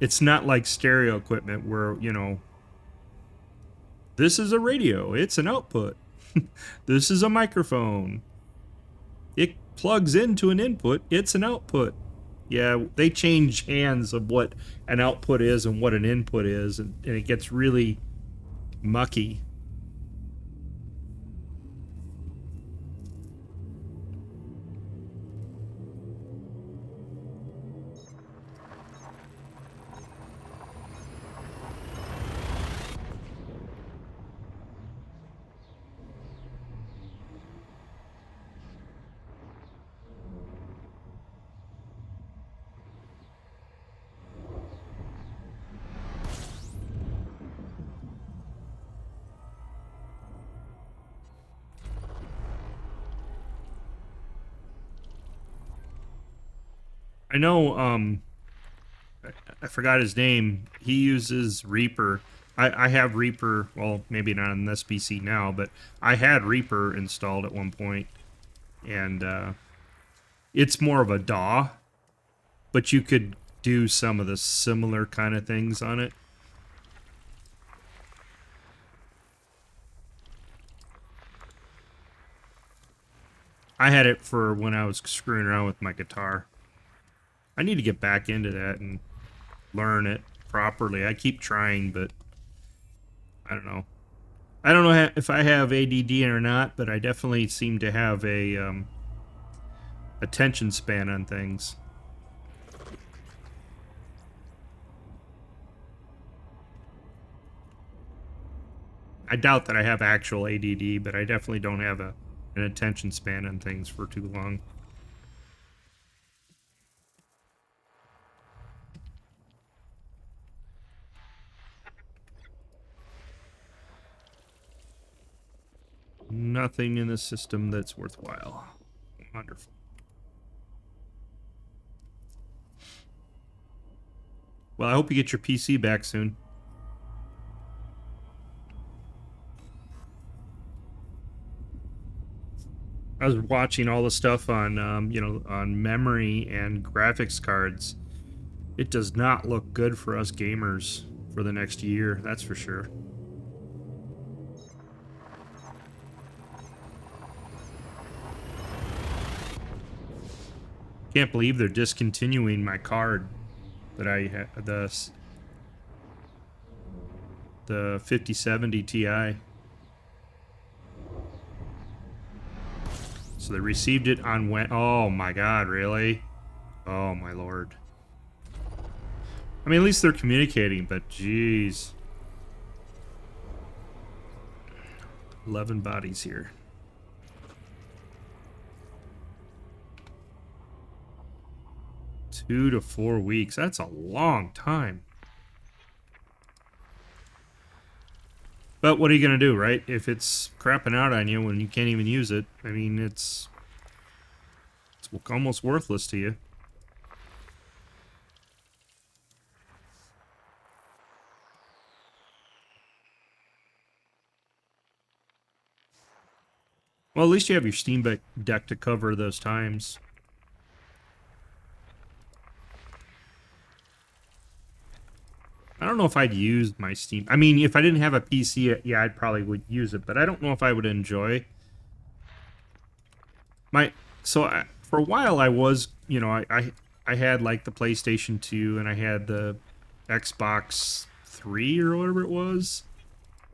It's not like stereo equipment where, you know, this is a radio, it's an output. This is a microphone. It plugs into an input, it's an output. Yeah, they change hands of what an output is and what an input is, and it gets really mucky. I know, I forgot his name. He uses Reaper. I have Reaper, well, maybe not on this PC now, but I had Reaper installed at one point, and it's more of a DAW, but you could do some of the similar kind of things on it. I had it for when I was screwing around with my guitar. I need to get back into that and learn it properly. I keep trying, but I don't know. I don't know if I have ADD or not, but I definitely seem to have a attention span on things. I doubt that I have actual ADD, but I definitely don't have an attention span on things for too long. Nothing in the system that's worthwhile. Wonderful. Well, I hope you get your PC back soon. I was watching all the stuff on, you know, on memory and graphics cards. It does not look good for us gamers for the next year, that's for sure. Can't believe they're discontinuing my card that I had, the 5070 Ti. So they received it on when? Oh my god, really? Oh my lord. I mean, at least they're communicating, but jeez. 11 bodies here. Two to 4 weeks. That's a long time. But what are you going to do, right? If it's crapping out on you when you can't even use it, I mean, it's almost worthless to you. Well, at least you have your Steam Deck to cover those times. I don't know if I'd use my Steam. I mean, if I didn't have a PC, yeah, I probably would use it, but I don't know if I would enjoy my. So for a while, I was, you know, I had like the PlayStation 2 and I had the Xbox 3 or whatever it was,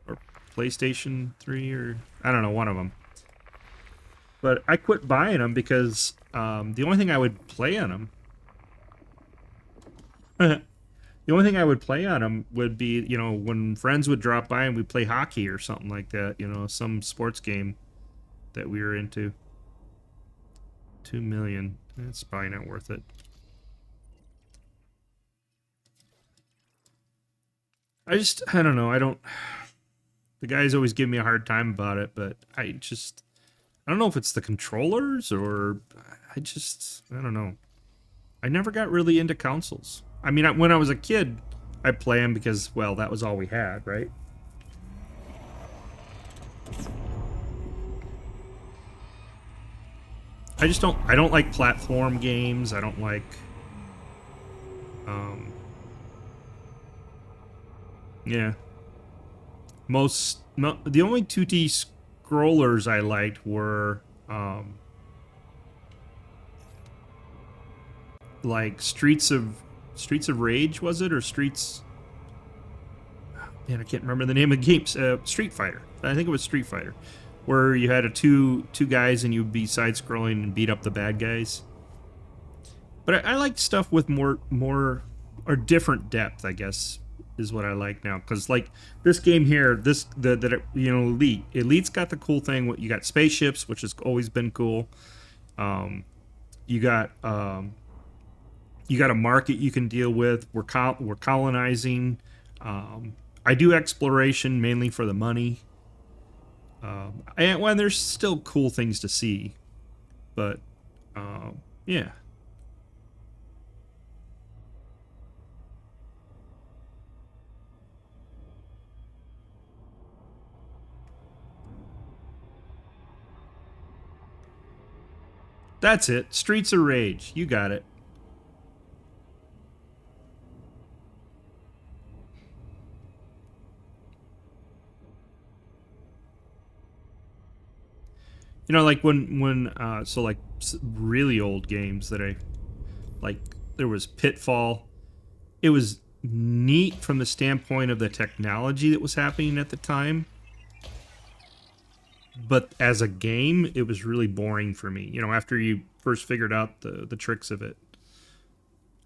or PlayStation 3 or I don't know, one of them. But I quit buying them because the only thing I would play on them. The only thing I would play on them would be, you know, when friends would drop by and we'd play hockey or something like that, you know, some sports game that we were into. 2 million. That's probably not worth it. I don't know. The guys always give me a hard time about it, but I don't know if it's the controllers or I don't know. I never got really into consoles. I mean, when I was a kid, I play them because, well, that was all we had, right? I don't like platform games. I don't like, yeah. The only 2D scrollers I liked were, like Streets of Rage, was it? Or Streets... Man, I can't remember the name of the games. Street Fighter. I think it was Street Fighter. Where you had two guys and you'd be side-scrolling and beat up the bad guys. But I like stuff with more or different depth, I guess, is what I like now. Because, like, this game here, you know, Elite's got the cool thing. You got spaceships, which has always been cool. You got a market you can deal with. We're colonizing. I do exploration mainly for the money. And there's still cool things to see, but yeah. That's it. Streets of Rage. You got it. You know, like so like really old games that I like. There was Pitfall. It was neat from the standpoint of the technology that was happening at the time. But as a game, it was really boring for me. You know, after you first figured out the tricks of it.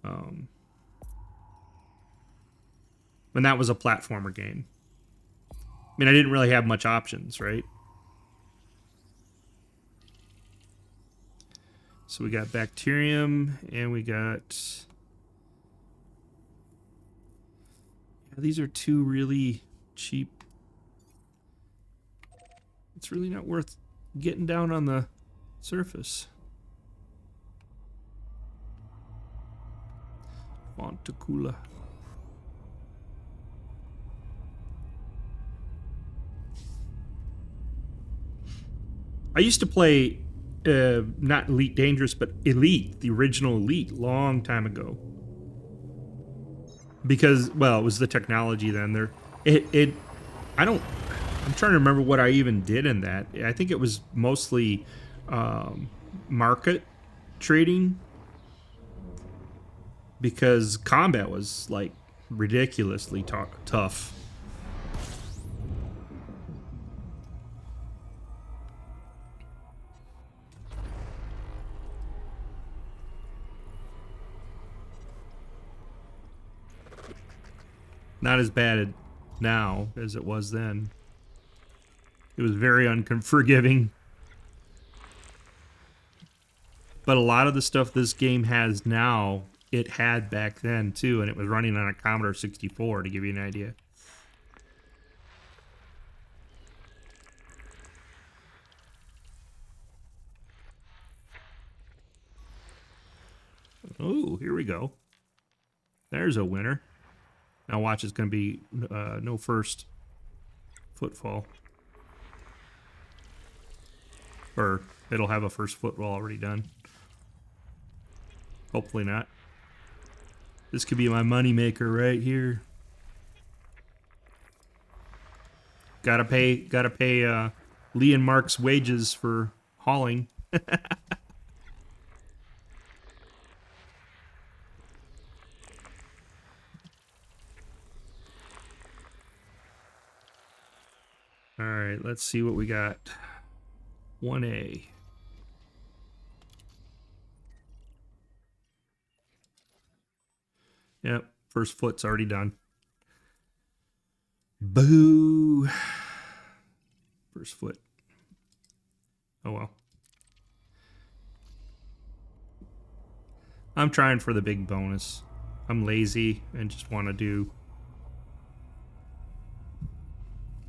And that was a platformer game. I mean, I didn't really have much options, right? So we got bacterium, and we got... Yeah, these are two really cheap... It's really not worth getting down on the surface. Fontacula. I used to play, not Elite Dangerous, but Elite, the original Elite, long time ago. Because, well, it was the technology then. I'm trying to remember what I even did in that. I think it was mostly market trading. Because combat was, like, ridiculously tough. Not as bad now as it was then. It was very unforgiving. But a lot of the stuff this game has now, it had back then too, and it was running on a Commodore 64, to give you an idea. Oh, here we go. There's a winner. Now watch, it's going to be no first footfall. Or it'll have a first footfall already done. Hopefully not. This could be my moneymaker right here. Gotta pay Lee and Mark's wages for hauling. Alright, let's see what we got. 1A. Yep, first foot's already done. Boo! First foot. Oh well. I'm trying for the big bonus. I'm lazy and just want to do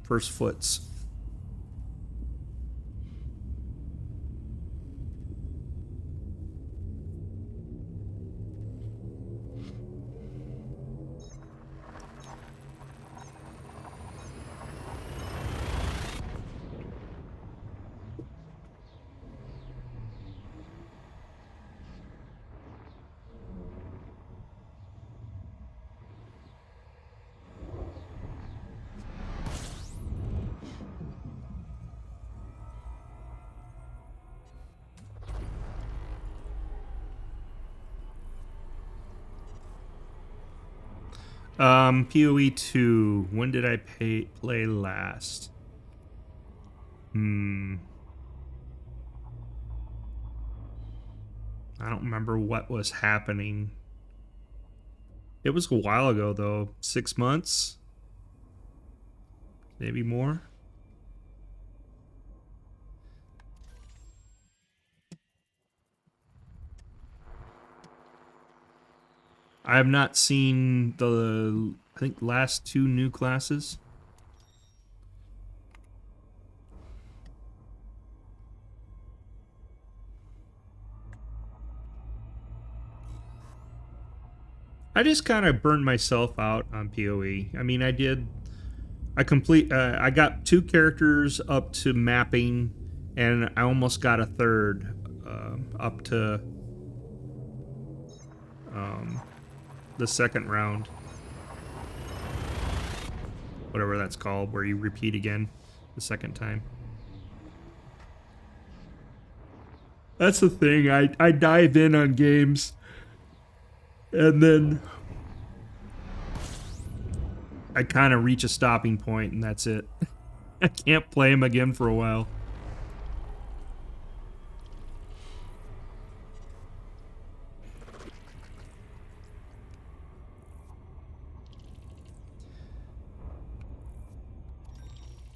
first foots. PoE 2. When did I play last? I don't remember what was happening. It was a while ago, though. 6 months? Maybe more? I have not seen the, I think, last 2 new classes. I just kind of burned myself out on PoE. I mean, I got 2 characters up to mapping, and I almost got a third up to the second round. Whatever that's called, where you repeat again the second time. That's the thing, I dive in on games, and then I kind of reach a stopping point and that's it. I can't play him again for a while.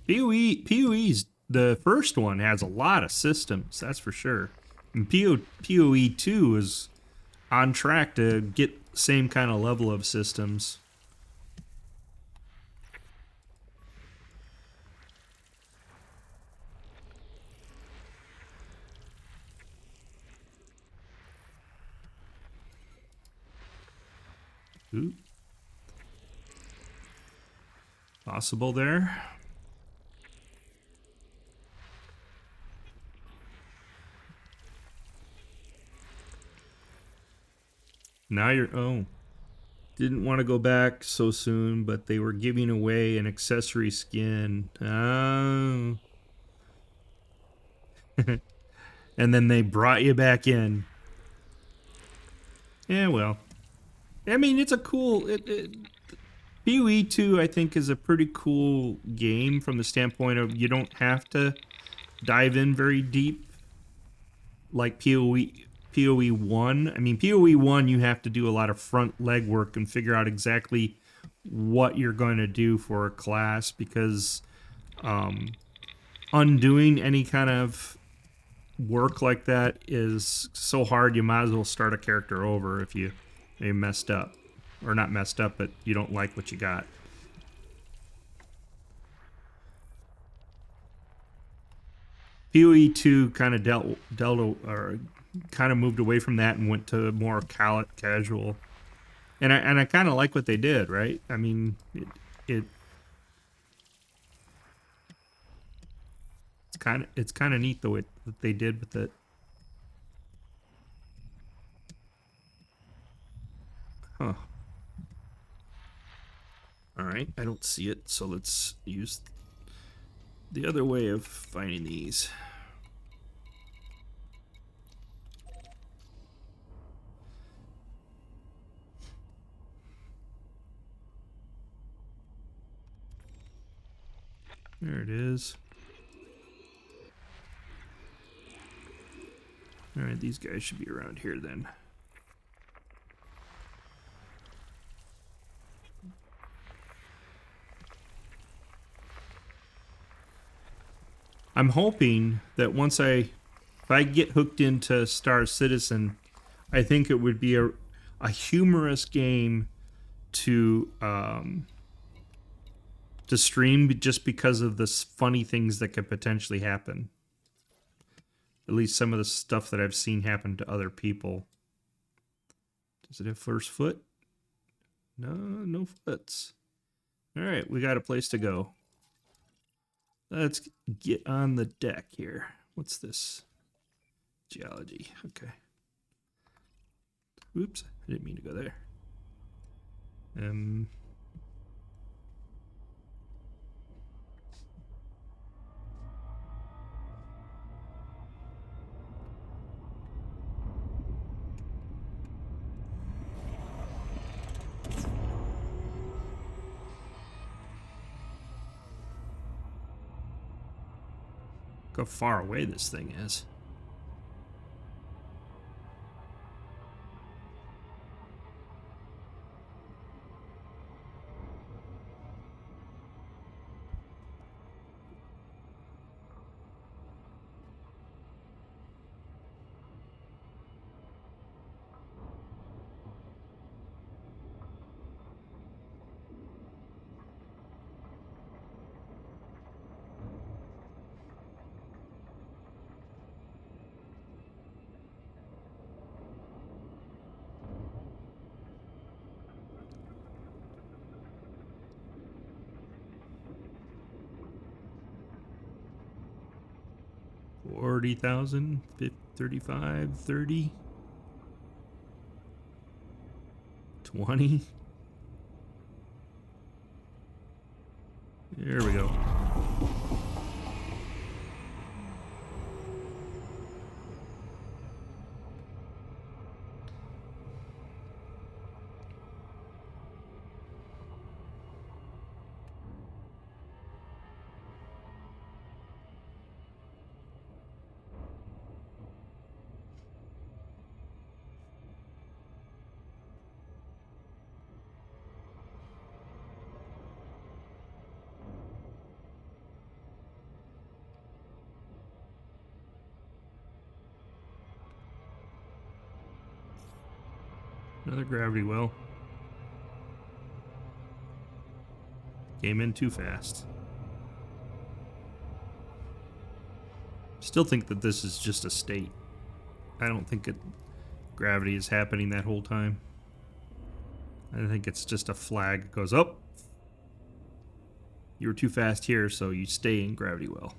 PoE's the first one has a lot of systems, that's for sure. And PoE 2 is on track to get same kind of level of systems. Ooh. Possible there. Now you're... Oh. Didn't want to go back so soon, but they were giving away an accessory skin. Oh. And then they brought you back in. Yeah, well. I mean, it's a cool... PoE 2, I think, is a pretty cool game from the standpoint of you don't have to dive in very deep like PoE 1. I mean, PoE 1, you have to do a lot of front legwork and figure out exactly what you're going to do for a class, because undoing any kind of work like that is so hard. You might as well start a character over if you messed up. Or not messed up, but you don't like what you got. PoE 2 kind of kind of moved away from that and went to more casual. And I kind of like what they did, right? I mean, it's kind of neat the way that they did with it. Huh. All right, I don't see it, so let's use the other way of finding these. There it is. All right, these guys should be around here then. I'm hoping that if I get hooked into Star Citizen, I think it would be a humorous game to stream, just because of the funny things that could potentially happen. At least some of the stuff that I've seen happen to other people. Does it have first foot? No, no foots. All right, we got a place to go. Let's get on the deck here. What's this? Geology. Okay. Oops, I didn't mean to go there. Look how far away this thing is. $40,000, 35, 30, 20. There we go. Another gravity well. Came in too fast. Still think that this is just a state. I don't think gravity is happening that whole time. I think it's just a flag that goes up. You were too fast here, so you stay in gravity well.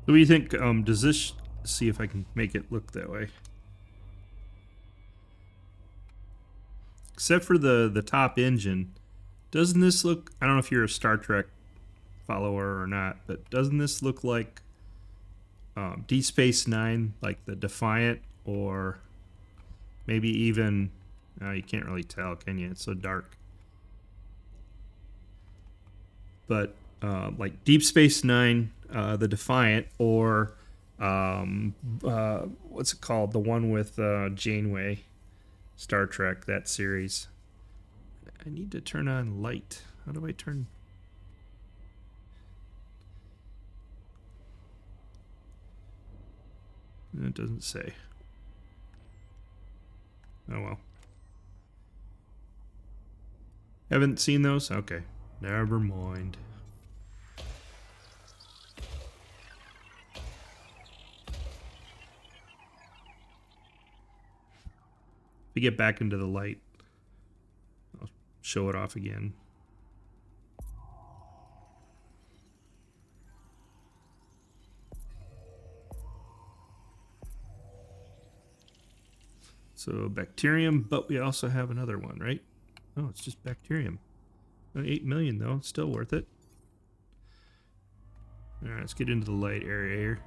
So what do you think? Does this... See if I can make it look that way. Except for the top engine. Doesn't this look... I don't know if you're a Star Trek follower or not, but doesn't this look like Deep Space Nine, like the Defiant, or maybe even... you can't really tell, can you? It's so dark. But like Deep Space Nine, the Defiant, or what's it called? The one with Janeway, Star Trek, that series. I need to turn on light. How do I turn... It doesn't say. Oh well. Haven't seen those? Okay. Never mind. If we get back into the light, I'll show it off again. So bacterium, but we also have another one, right? Oh, it's just bacterium. 8 million though, it's still worth it. Alright, let's get into the light area here.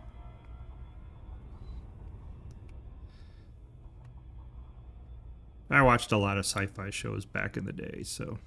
I watched a lot of sci-fi shows back in the day, so...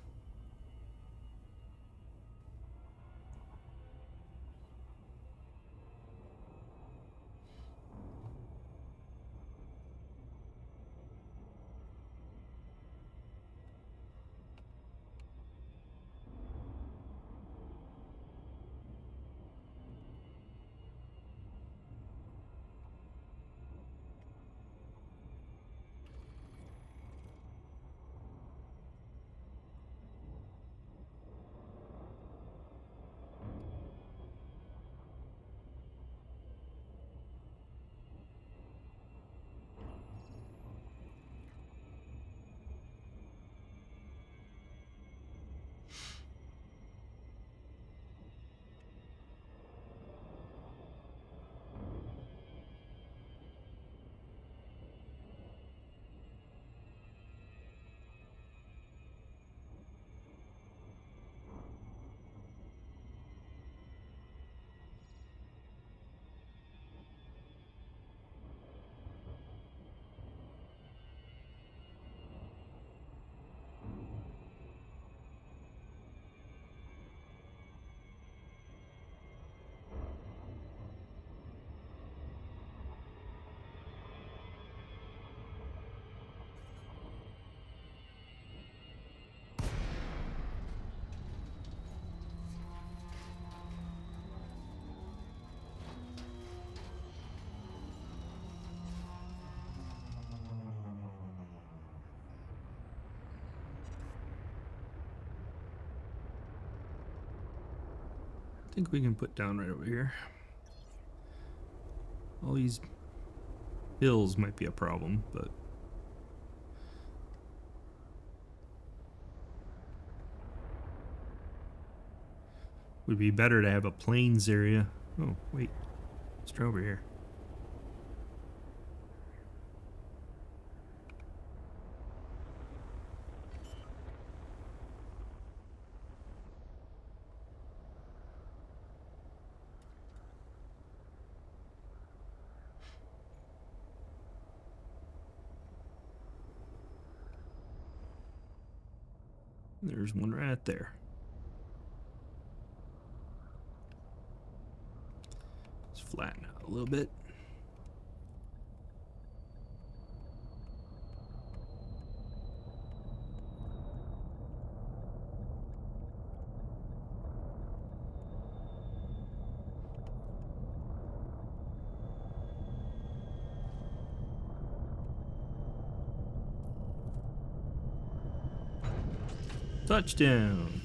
I think we can put down right over here. All these hills might be a problem, but Would be better to have a plains area. Oh, wait. Let's try over here. There's one right there. Let's flatten out a little bit. Touchdown.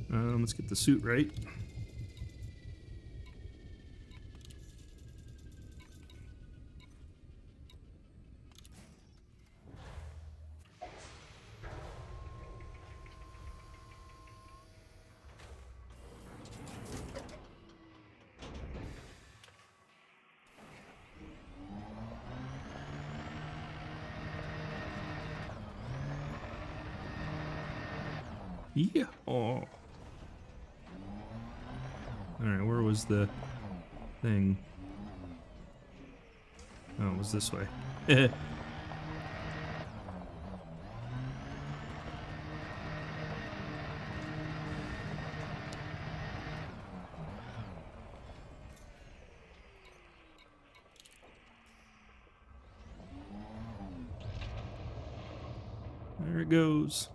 Let's get the suit right. Yeah. Oh. Alright, where was the thing? Oh, it was this way. There it goes.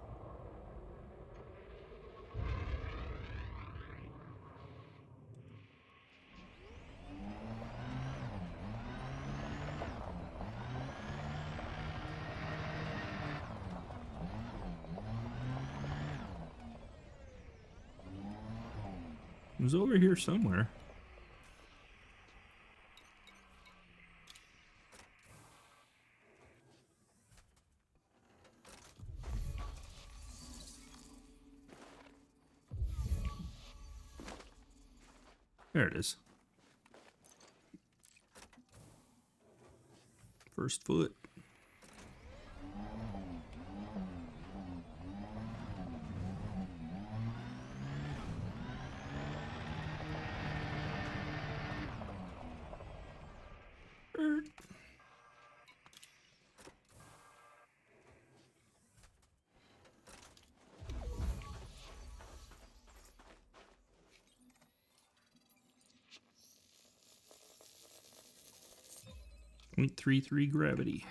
It was over here somewhere. There it is. First foot. .33 gravity.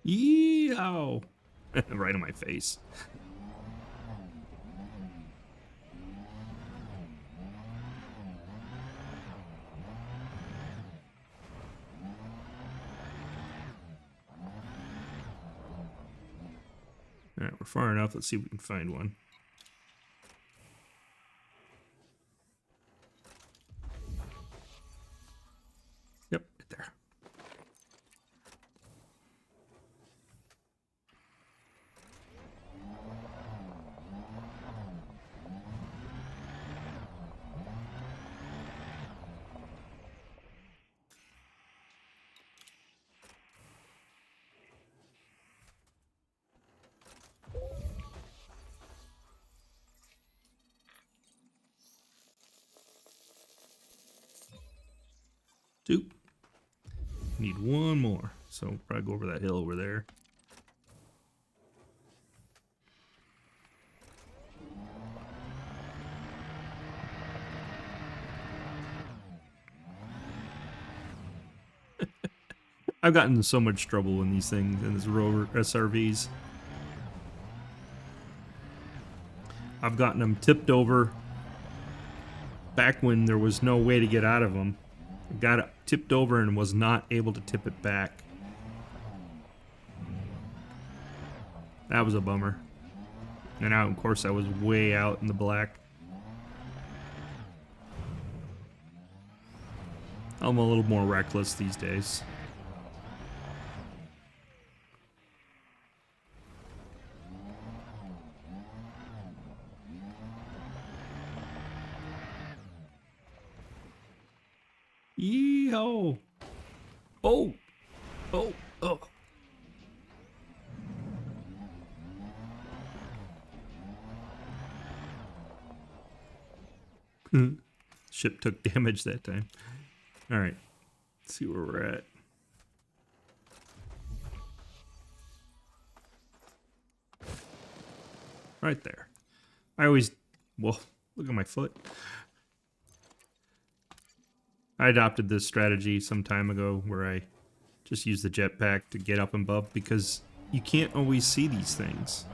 Yeehaw! Right on my face. Alright, we're far enough. Let's see if we can find one. Yep, right there. Two. Need one more. So probably go over that hill over there. I've gotten in so much trouble in these things, in these rover SRVs. I've gotten them tipped over back when there was no way to get out of them. Got it tipped over and was not able to tip it back. That was a bummer. And now, of course, I was way out in the black. I'm a little more reckless these days. Yee-ho! Oh! Oh! Oh! Ship took damage that time. Alright. Let's see where we're at. Right there. I always... Well, look at my foot. I adopted this strategy some time ago where I just use the jetpack to get up and above because you can't always see these things.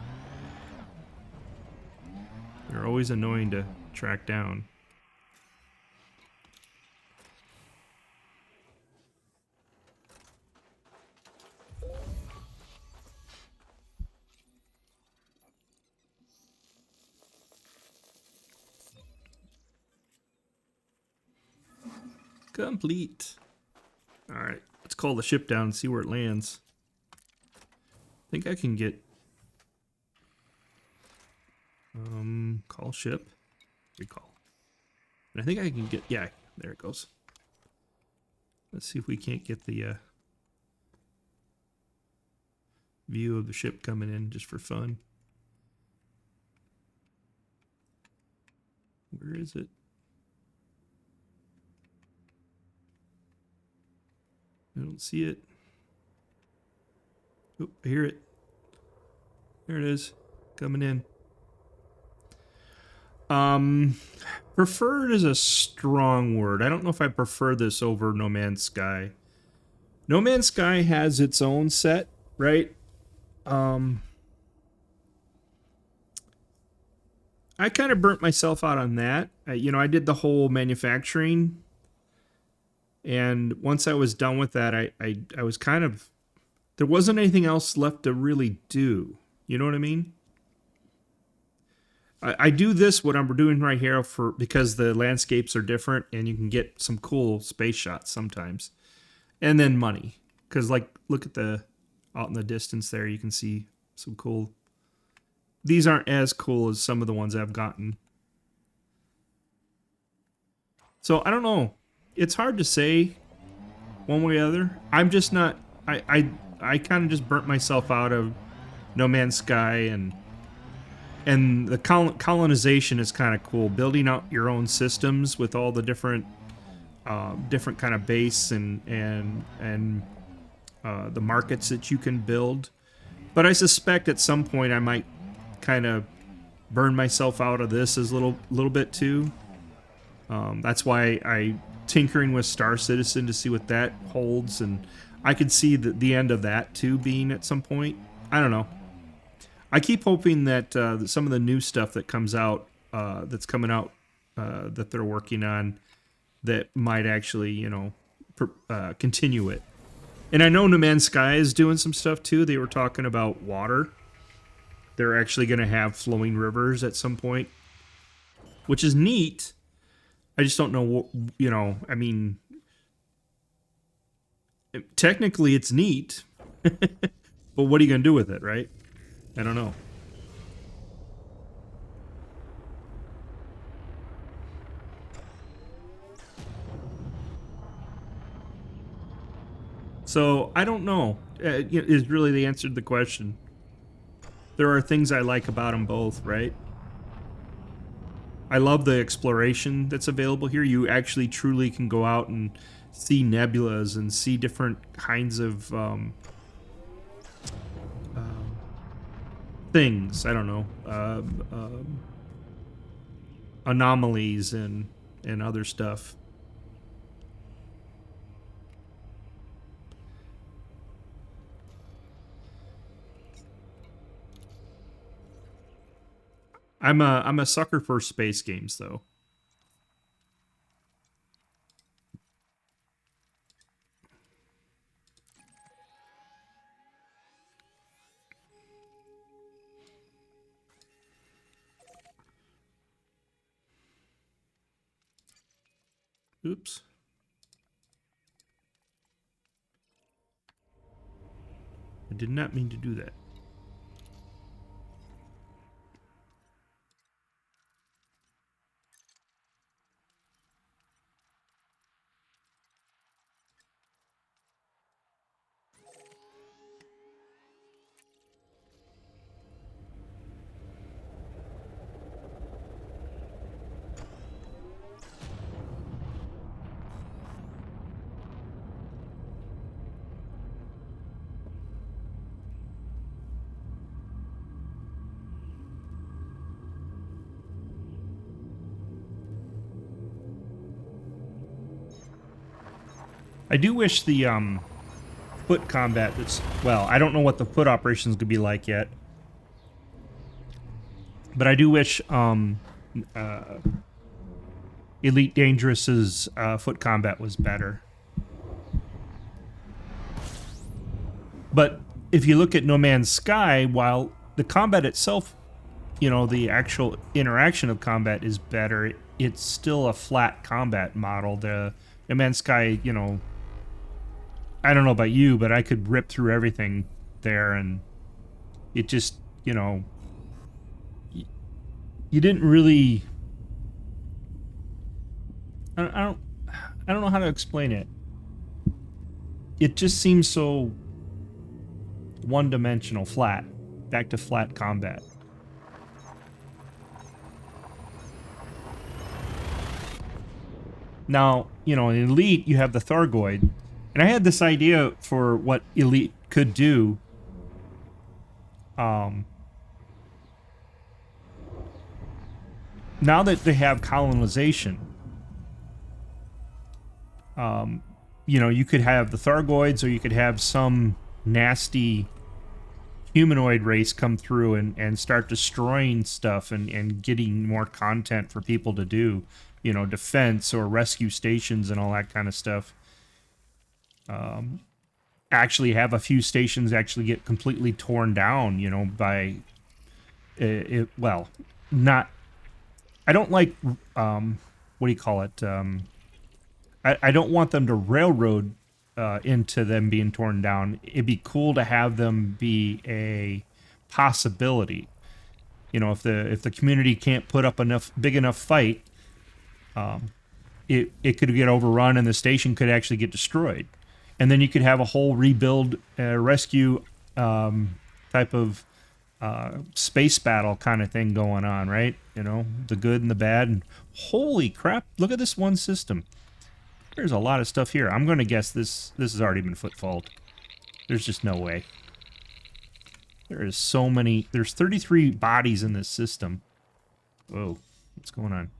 They're always annoying to track down. Complete. Alright, let's call the ship down and see where it lands. I think I can get... call ship. Recall. And I think I can get... Yeah, there it goes. Let's see if we can't get the view of the ship coming in just for fun. Where is it? I don't see it. Oh, I hear it. There it is. Coming in. Preferred is a strong word. I don't know if I prefer this over No Man's Sky. No Man's Sky has its own set, right? I kind of burnt myself out on that. You know, I did the whole manufacturing. And once I was done with that, I was kind of... There wasn't anything else left to really do. You know what I mean? I do this, what I'm doing right here, because the landscapes are different and you can get some cool space shots sometimes. And then money. Because, like, look at the... Out in the distance there, you can see some cool... These aren't as cool as some of the ones I've gotten. So, I don't know. It's hard to say one way or the other. I'm just not... I kind of just burnt myself out of No Man's Sky, and the colonization is kind of cool. Building out your own systems with all the different kind of base and the markets that you can build. But I suspect at some point I might kind of burn myself out of this as a little bit too. That's why I tinkering with Star Citizen to see what that holds, and I could see the end of that too being at some point. I don't know. I keep hoping that some of the new stuff that comes out, that's coming out, that they're working on, that might actually, you know, continue it. And I know No Man's Sky is doing some stuff too. They were talking about water. They're actually going to have flowing rivers at some point, which is neat. I just don't know what, you know, I mean, technically it's neat, but what are you going to do with it, right? I don't know. So, I don't know, is really the answer to the question. There are things I like about them both, right? I love the exploration that's available here. You actually truly can go out and see nebulas and see different kinds of things. I don't know, anomalies and other stuff. I'm a sucker for space games, though. Oops. I did not mean to do that. I do wish the foot combat that's, well, I don't know what the foot operations could be like yet. But I do wish Elite Dangerous's foot combat was better. But if you look at No Man's Sky, while the combat itself, you know, the actual interaction of combat is better, it's still a flat combat model. The No Man's Sky, you know, I don't know about you, but I could rip through everything there, and it just, you know, you didn't really. I don't know how to explain it. It just seems so one-dimensional, flat, back to flat combat. Now, you know, in Elite, you have the Thargoid, and I had this idea for what Elite could do. Now that they have colonization, you know, you could have the Thargoids, or you could have some nasty humanoid race come through and start destroying stuff and getting more content for people to do, you know, defense or rescue stations and all that kind of stuff. Actually have a few stations actually get completely torn down, you know, by well, not, I don't like what do you call it, I don't want them to railroad into them being torn down. It'd be cool to have them be a possibility. You know, if the community can't put up big enough fight, it could get overrun and the station could actually get destroyed. And then you could have a whole rebuild, rescue type of space battle kind of thing going on, right? You know, the good and the bad. And holy crap, look at this one system. There's a lot of stuff here. I'm going to guess this has already been footfalled. There's just no way. There is so many. There's 33 bodies in this system. Whoa, what's going on?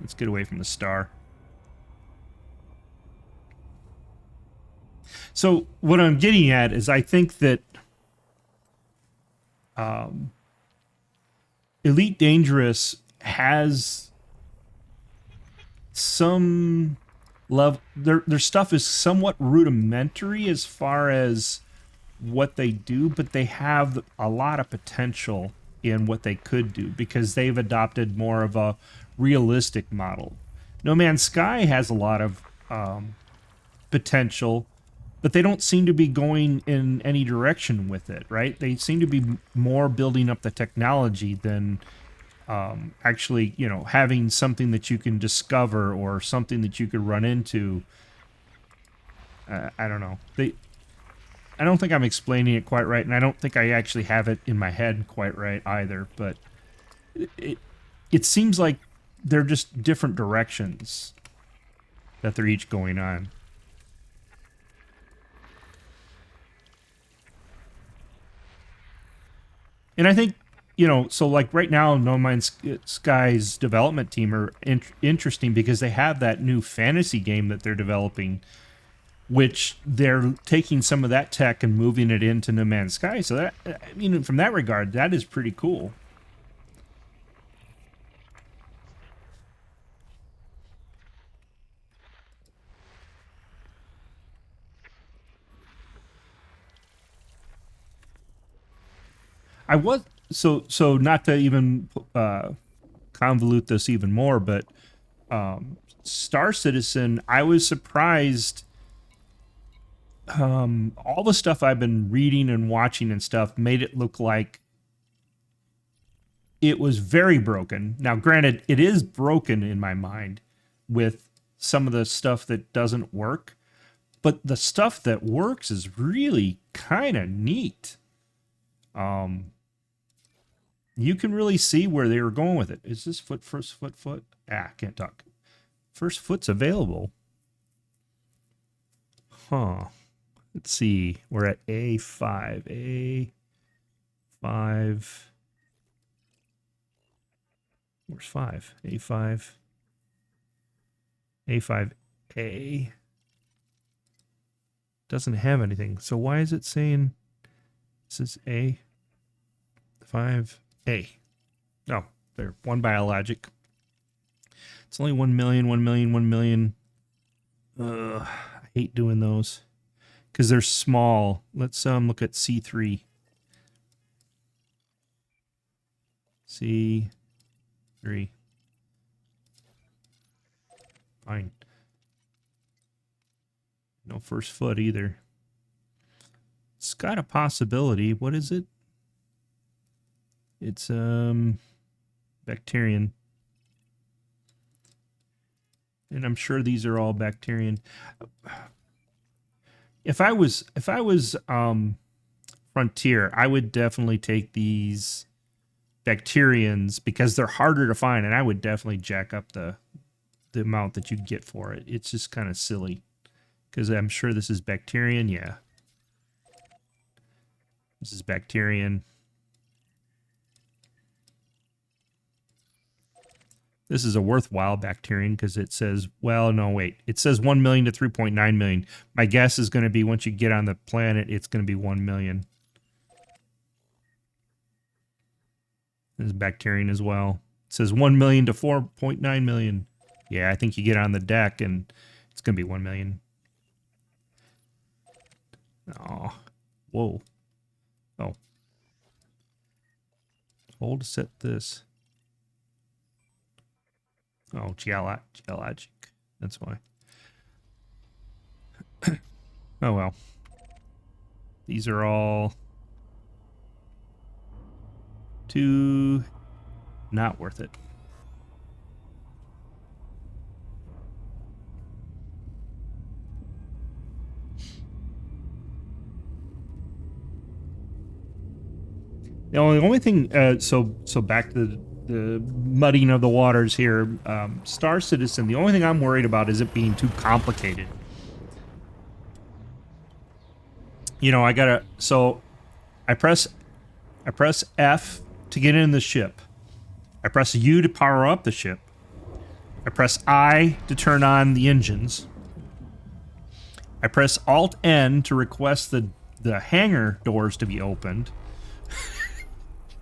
Let's get away from the star. So what I'm getting at is I think that Elite Dangerous has some love. Their stuff is somewhat rudimentary as far as what they do, but they have a lot of potential in what they could do because they've adopted more of a realistic model. No Man's Sky has a lot of potential, but they don't seem to be going in any direction with it, right? They seem to be more building up the technology than actually, you know, having something that you can discover or something that you could run into. I don't know. I don't think I'm explaining it quite right, and I don't think I actually have it in my head quite right either, but it seems like they're just different directions that they're each going on. And I think, you know, so like right now, No Man's Sky's development team are interesting because they have that new fantasy game that they're developing. which they're taking some of that tech and moving it into No Man's Sky. So that, I mean, from that regard, that is pretty cool. I was so not to even convolute this even more, but Star Citizen, I was surprised. All the stuff I've been reading and watching and stuff made it look like it was very broken. Now, granted, it is broken in my mind with some of the stuff that doesn't work, but the stuff that works is really kind of neat. You can really see where they were going with it. Is this first foot? Ah, can't talk. First foot's available. Huh. Let's see. We're at A5. A5. Where's 5? A5. A5A. Doesn't have anything. So why is it saying this is A5A? Oh, there. One biologic. It's only 1 million, 1 million, 1 million. I hate doing those because they're small. Let's look at C3. C3. Fine. No first foot either. It's got a possibility. What is it? It's Bacterian. And I'm sure these are all Bacterian. If I was Frontier, I would definitely take these Bacterians because they're harder to find, and I would definitely jack up the amount that you'd get for it. It's just kind of silly because I'm sure this is Bacterian. Yeah, this is Bacterian. This is a worthwhile Bacterian because it says, well, no, wait. It says 1 million to 3.9 million. My guess is going to be once you get on the planet, it's going to be 1 million. This is Bacterian as well. It says 1 million to 4.9 million. Yeah, I think you get on the deck and it's going to be 1 million. Oh, whoa. Oh. Hold to set this. Oh, geologic. That's why. Oh, well. These are all too not worth it. The only thing, so back to the mudding of the waters here. Star Citizen, the only thing I'm worried about is it being too complicated. You know, I press F to get in the ship. I press U to power up the ship. I press I to turn on the engines. I press Alt N to request the hangar doors to be opened.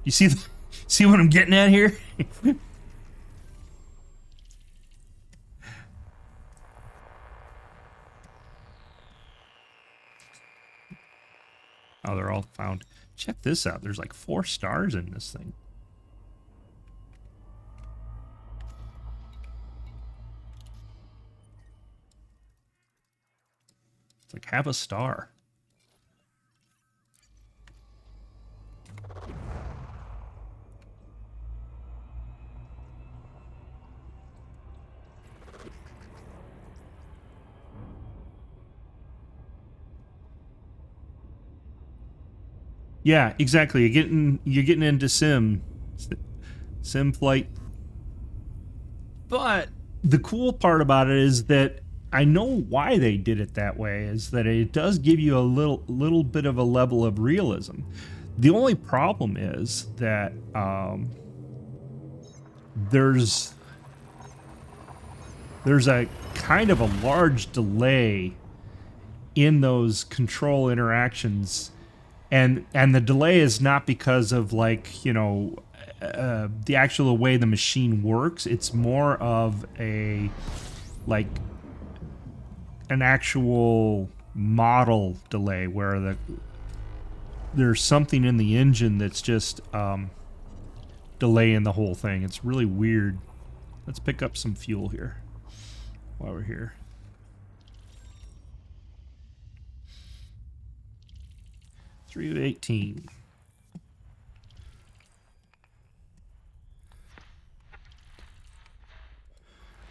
You see what I'm getting at here? Oh, they're all found. Check this out. There's like 4 stars in this thing. It's like have a star. Yeah, exactly. You're getting into sim flight. But the cool part about it is that I know why they did it that way, is that it does give you a little bit of a level of realism. The only problem is that there's a kind of a large delay in those control interactions, and the delay is not because of like, you know, the actual way the machine works. It's more of a like an actual model delay where there's something in the engine that's just delaying the whole thing. It's really weird. Let's pick up some fuel here while we're here. Three of 18.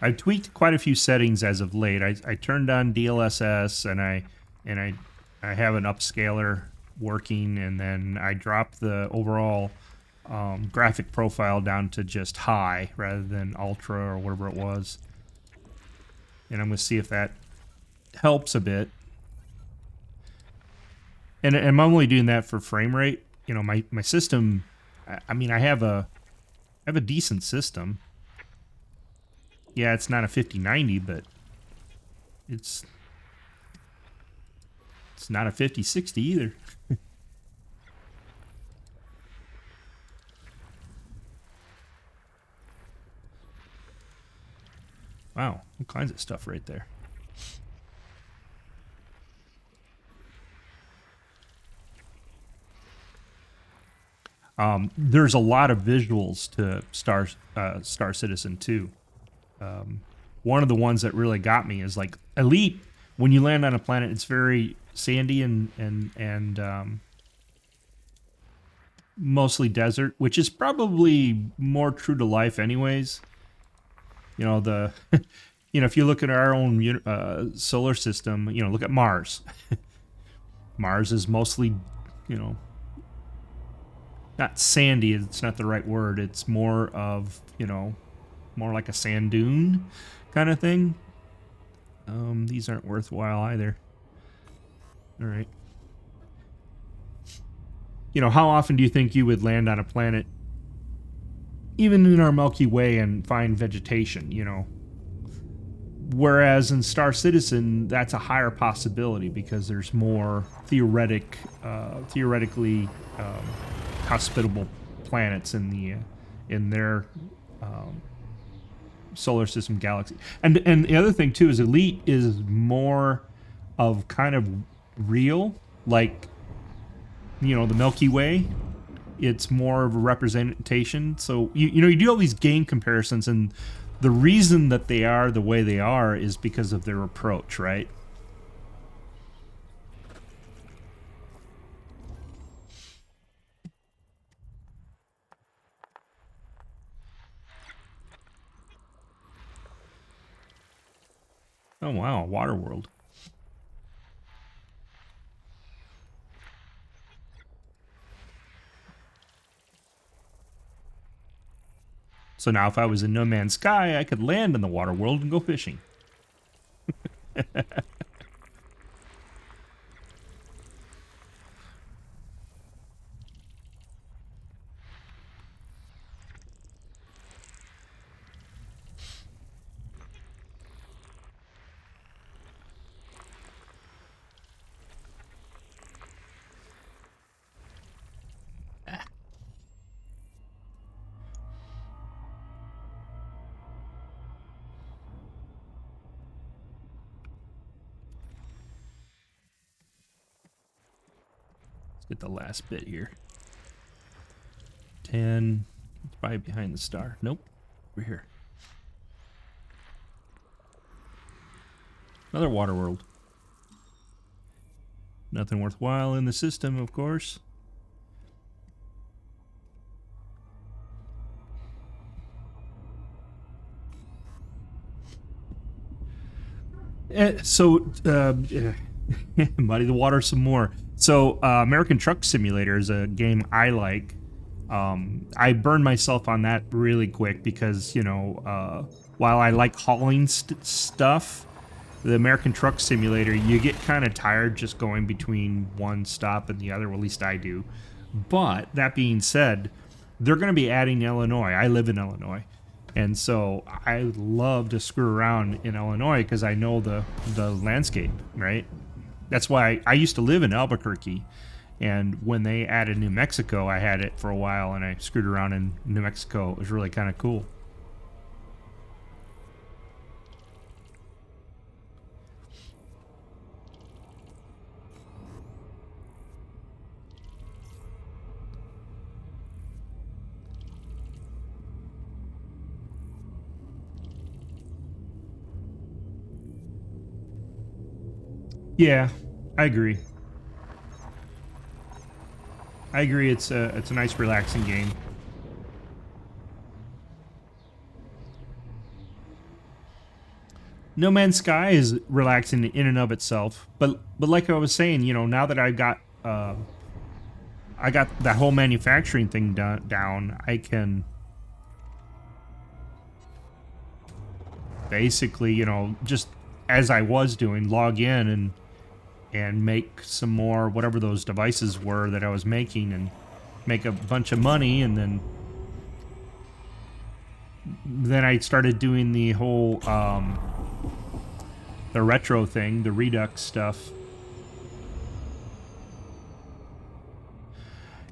I've tweaked quite a few settings as of late. I turned on DLSS and I have an upscaler working, and then I dropped the overall graphic profile down to just high rather than ultra or whatever it was. And I'm going to see if that helps a bit. And I'm only doing that for frame rate. You know, my system, I mean, I have a decent system. Yeah, it's not a 5090, but it's not a 5060 either. Wow, all kinds of stuff right there. There's a lot of visuals to Star Citizen 2. One of the ones that really got me is like Elite. When you land on a planet, it's very sandy and mostly desert, which is probably more true to life, anyways. You know, you know, if you look at our own solar system, you know, look at Mars. Mars is mostly, you know, not sandy. It's not the right word. It's more of, you know, more like a sand dune kind of thing. These aren't worthwhile either. All right. You know, how often do you think you would land on a planet, even in our Milky Way, and find vegetation, you know? Whereas in Star Citizen, that's a higher possibility because there's more theoretically hospitable planets in their solar system galaxy. And the other thing too is Elite is more of kind of real, like, you know, the Milky Way. It's more of a representation. So you know, you do all these game comparisons, and the reason that they are the way they are is because of their approach, right? Oh wow, water world. So now if I was in No Man's Sky, I could land in the water world and go fishing. Get the last bit here. 10. It's probably behind the star. Nope. We're here. Another water world. Nothing worthwhile in the system, of course. Muddy the water some more. So, American Truck Simulator is a game I like. I burned myself on that really quick because, you know, while I like hauling stuff, the American Truck Simulator, you get kind of tired just going between one stop and the other. Well, at least I do. But that being said, they're going to be adding Illinois. I live in Illinois. And so I love to screw around in Illinois because I know the landscape, right? That's why I used to live in Albuquerque, and when they added New Mexico, I had it for a while, and I screwed around in New Mexico. It was really kind of cool. Yeah, I agree. I agree. It's a nice, relaxing game. No Man's Sky is relaxing in and of itself, but like I was saying, you know, now that I got that whole manufacturing thing down, I can basically, you know, just as I was doing, log in and make some more whatever those devices were that I was making, and make a bunch of money, and then I started doing the whole the retro thing, the Redux stuff.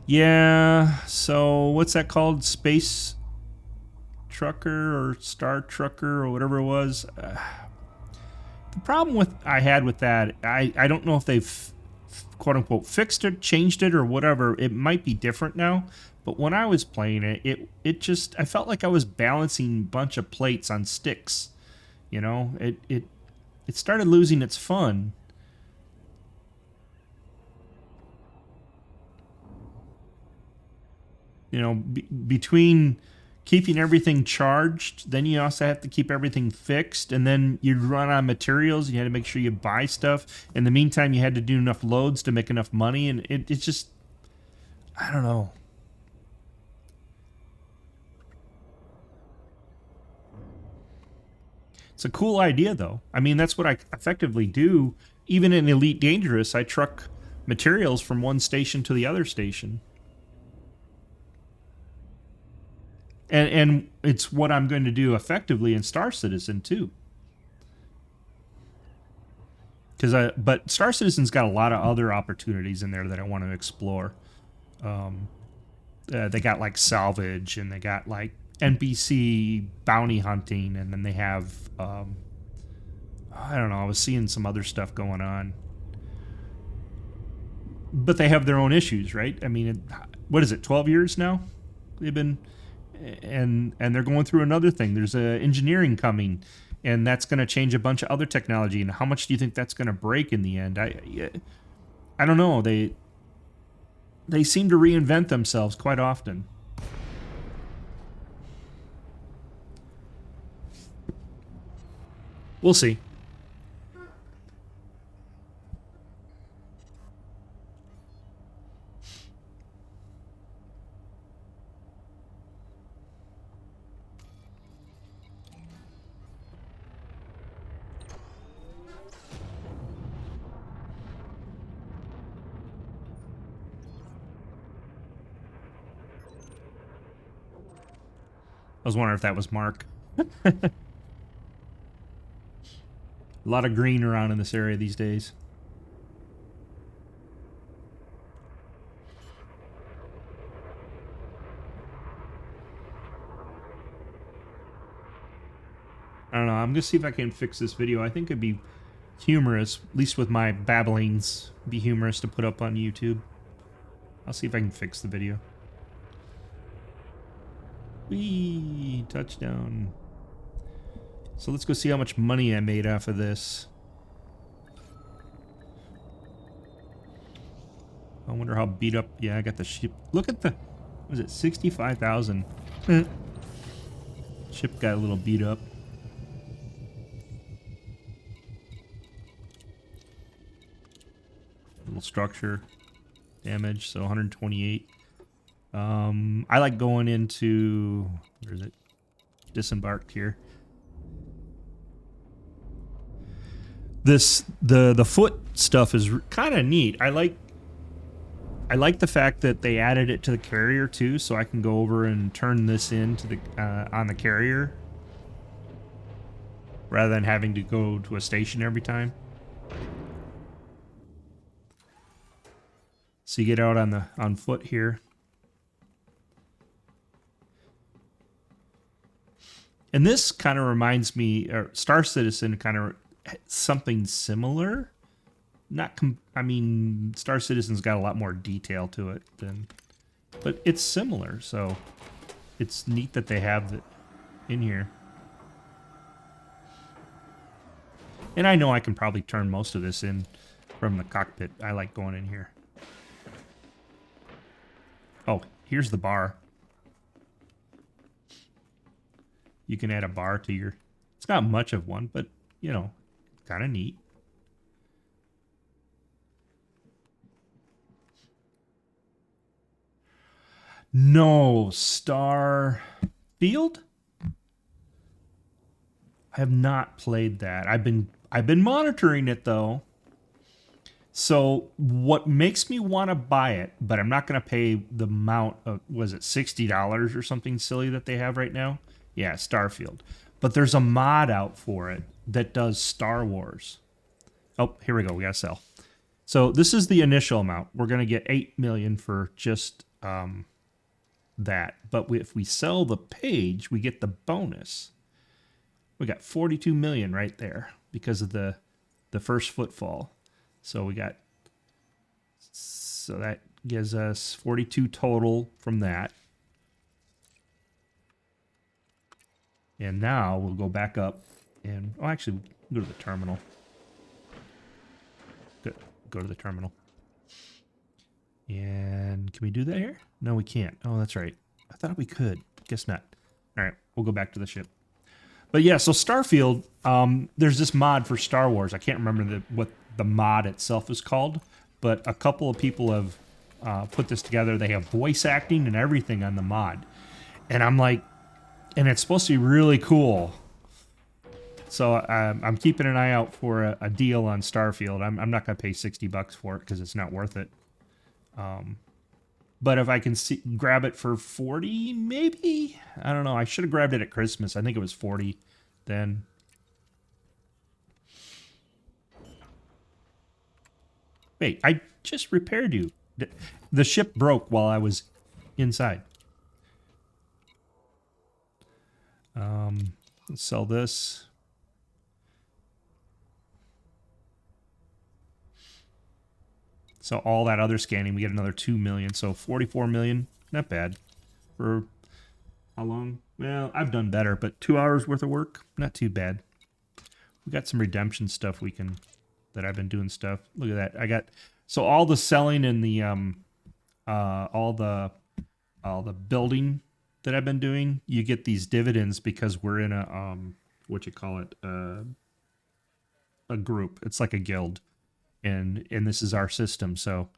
Yeah, so what's that called? Space Trucker or Star Trucker or whatever it was. The problem I had with that, I don't know if they've quote unquote fixed it, changed it, or whatever. It might be different now. But when I was playing it just, I felt like I was balancing a bunch of plates on sticks. You know, it started losing its fun. You know, between keeping everything charged, then you also have to keep everything fixed, and then you run on materials. You had to make sure you buy stuff. In the meantime, you had to do enough loads to make enough money, and it's just, I don't know. It's a cool idea, though. I mean, that's what I effectively do. Even in Elite Dangerous, I truck materials from one station to the other station. And it's what I'm going to do effectively in Star Citizen, too. But Star Citizen's got a lot of other opportunities in there that I want to explore. They got like salvage, and they got like NPC bounty hunting, and then they have I don't know. I was seeing some other stuff going on, but they have their own issues, right? I mean, what is it? 12 years now they've been, and they're going through another thing. There's engineering coming, and that's going to change a bunch of other technology. And how much do you think that's going to break in the end? I don't know. They seem to reinvent themselves quite often. We'll see. I was wondering if that was Mark. A lot of green around in this area these days. I don't know. I'm going to see if I can fix this video. I think it'd be humorous, at least with my babblings, be humorous to put up on YouTube. I'll see if I can fix the video. Whee! Touchdown. So let's go see how much money I made off of this. I wonder how beat up. Yeah, I got the ship. Look at the. Was it 65,000? Ship got a little beat up. Little structure damage, so 128. I like going into, where is it? Disembarked here. The foot stuff is kind of neat. I like the fact that they added it to the carrier too, so I can go over and turn this into the on the carrier rather than having to go to a station every time. So you get out on foot here. And this kind of reminds me, or Star Citizen kind of something similar. I mean, Star Citizen's got a lot more detail to it but it's similar. So it's neat that they have it in here. And I know I can probably turn most of this in from the cockpit. I like going in here. Oh, here's the bar. You can add a bar to your... It's not much of one, but, you know, kind of neat. No, Starfield? I have not played that. I've been monitoring it though. So what makes me want to buy it, but I'm not going to pay the amount of, was it $60 or something silly that they have right now? Yeah, Starfield. But there's a mod out for it that does Star Wars. Oh, here we go. We got to sell. So this is the initial amount. We're going to get 8 million for just that. But if we sell the page, we get the bonus. We got 42 million right there because of the first footfall. So that gives us 42 total from that. And now we'll go back up and, oh, actually, go to the terminal. Go to the terminal. And can we do that here? No, we can't. Oh, that's right. I thought we could. Guess not. All right, we'll go back to the ship. But yeah, so Starfield, there's this mod for Star Wars. I can't remember what the mod itself is called, but a couple of people have put this together. They have voice acting and everything on the mod. And I'm like, and it's supposed to be really cool. So I'm keeping an eye out for a deal on Starfield. I'm not going to pay $60 for it because it's not worth it. But if I can grab it for 40, maybe? I don't know. I should have grabbed it at Christmas. I think it was 40 then. Wait, I just repaired you. The ship broke while I was inside. Let's sell this. So all that other scanning, we get another 2 million. So 44 million, not bad. For how long? Well, I've done better, but 2 hours worth of work, not too bad. We got some redemption stuff that I've been doing stuff. Look at that. So all the selling and the, all the building that I've been doing, you get these dividends because we're in a, a group. It's like a guild. And this is our system, so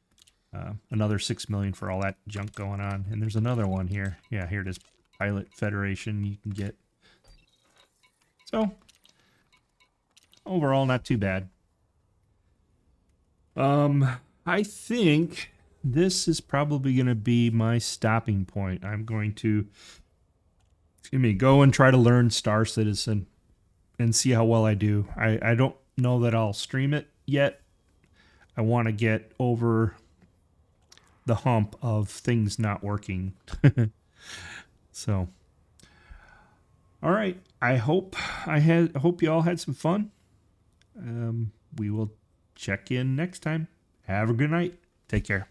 another 6 million for all that junk going on. And there's another one here. Yeah, here it is. Pilot Federation you can get. So overall, not too bad. I think this is probably going to be my stopping point. I'm going to go and try to learn Star Citizen and see how well I do. I don't know that I'll stream it yet. I want to get over the hump of things not working. So, all right. I hope you all had some fun. We will check in next time. Have a good night. Take care.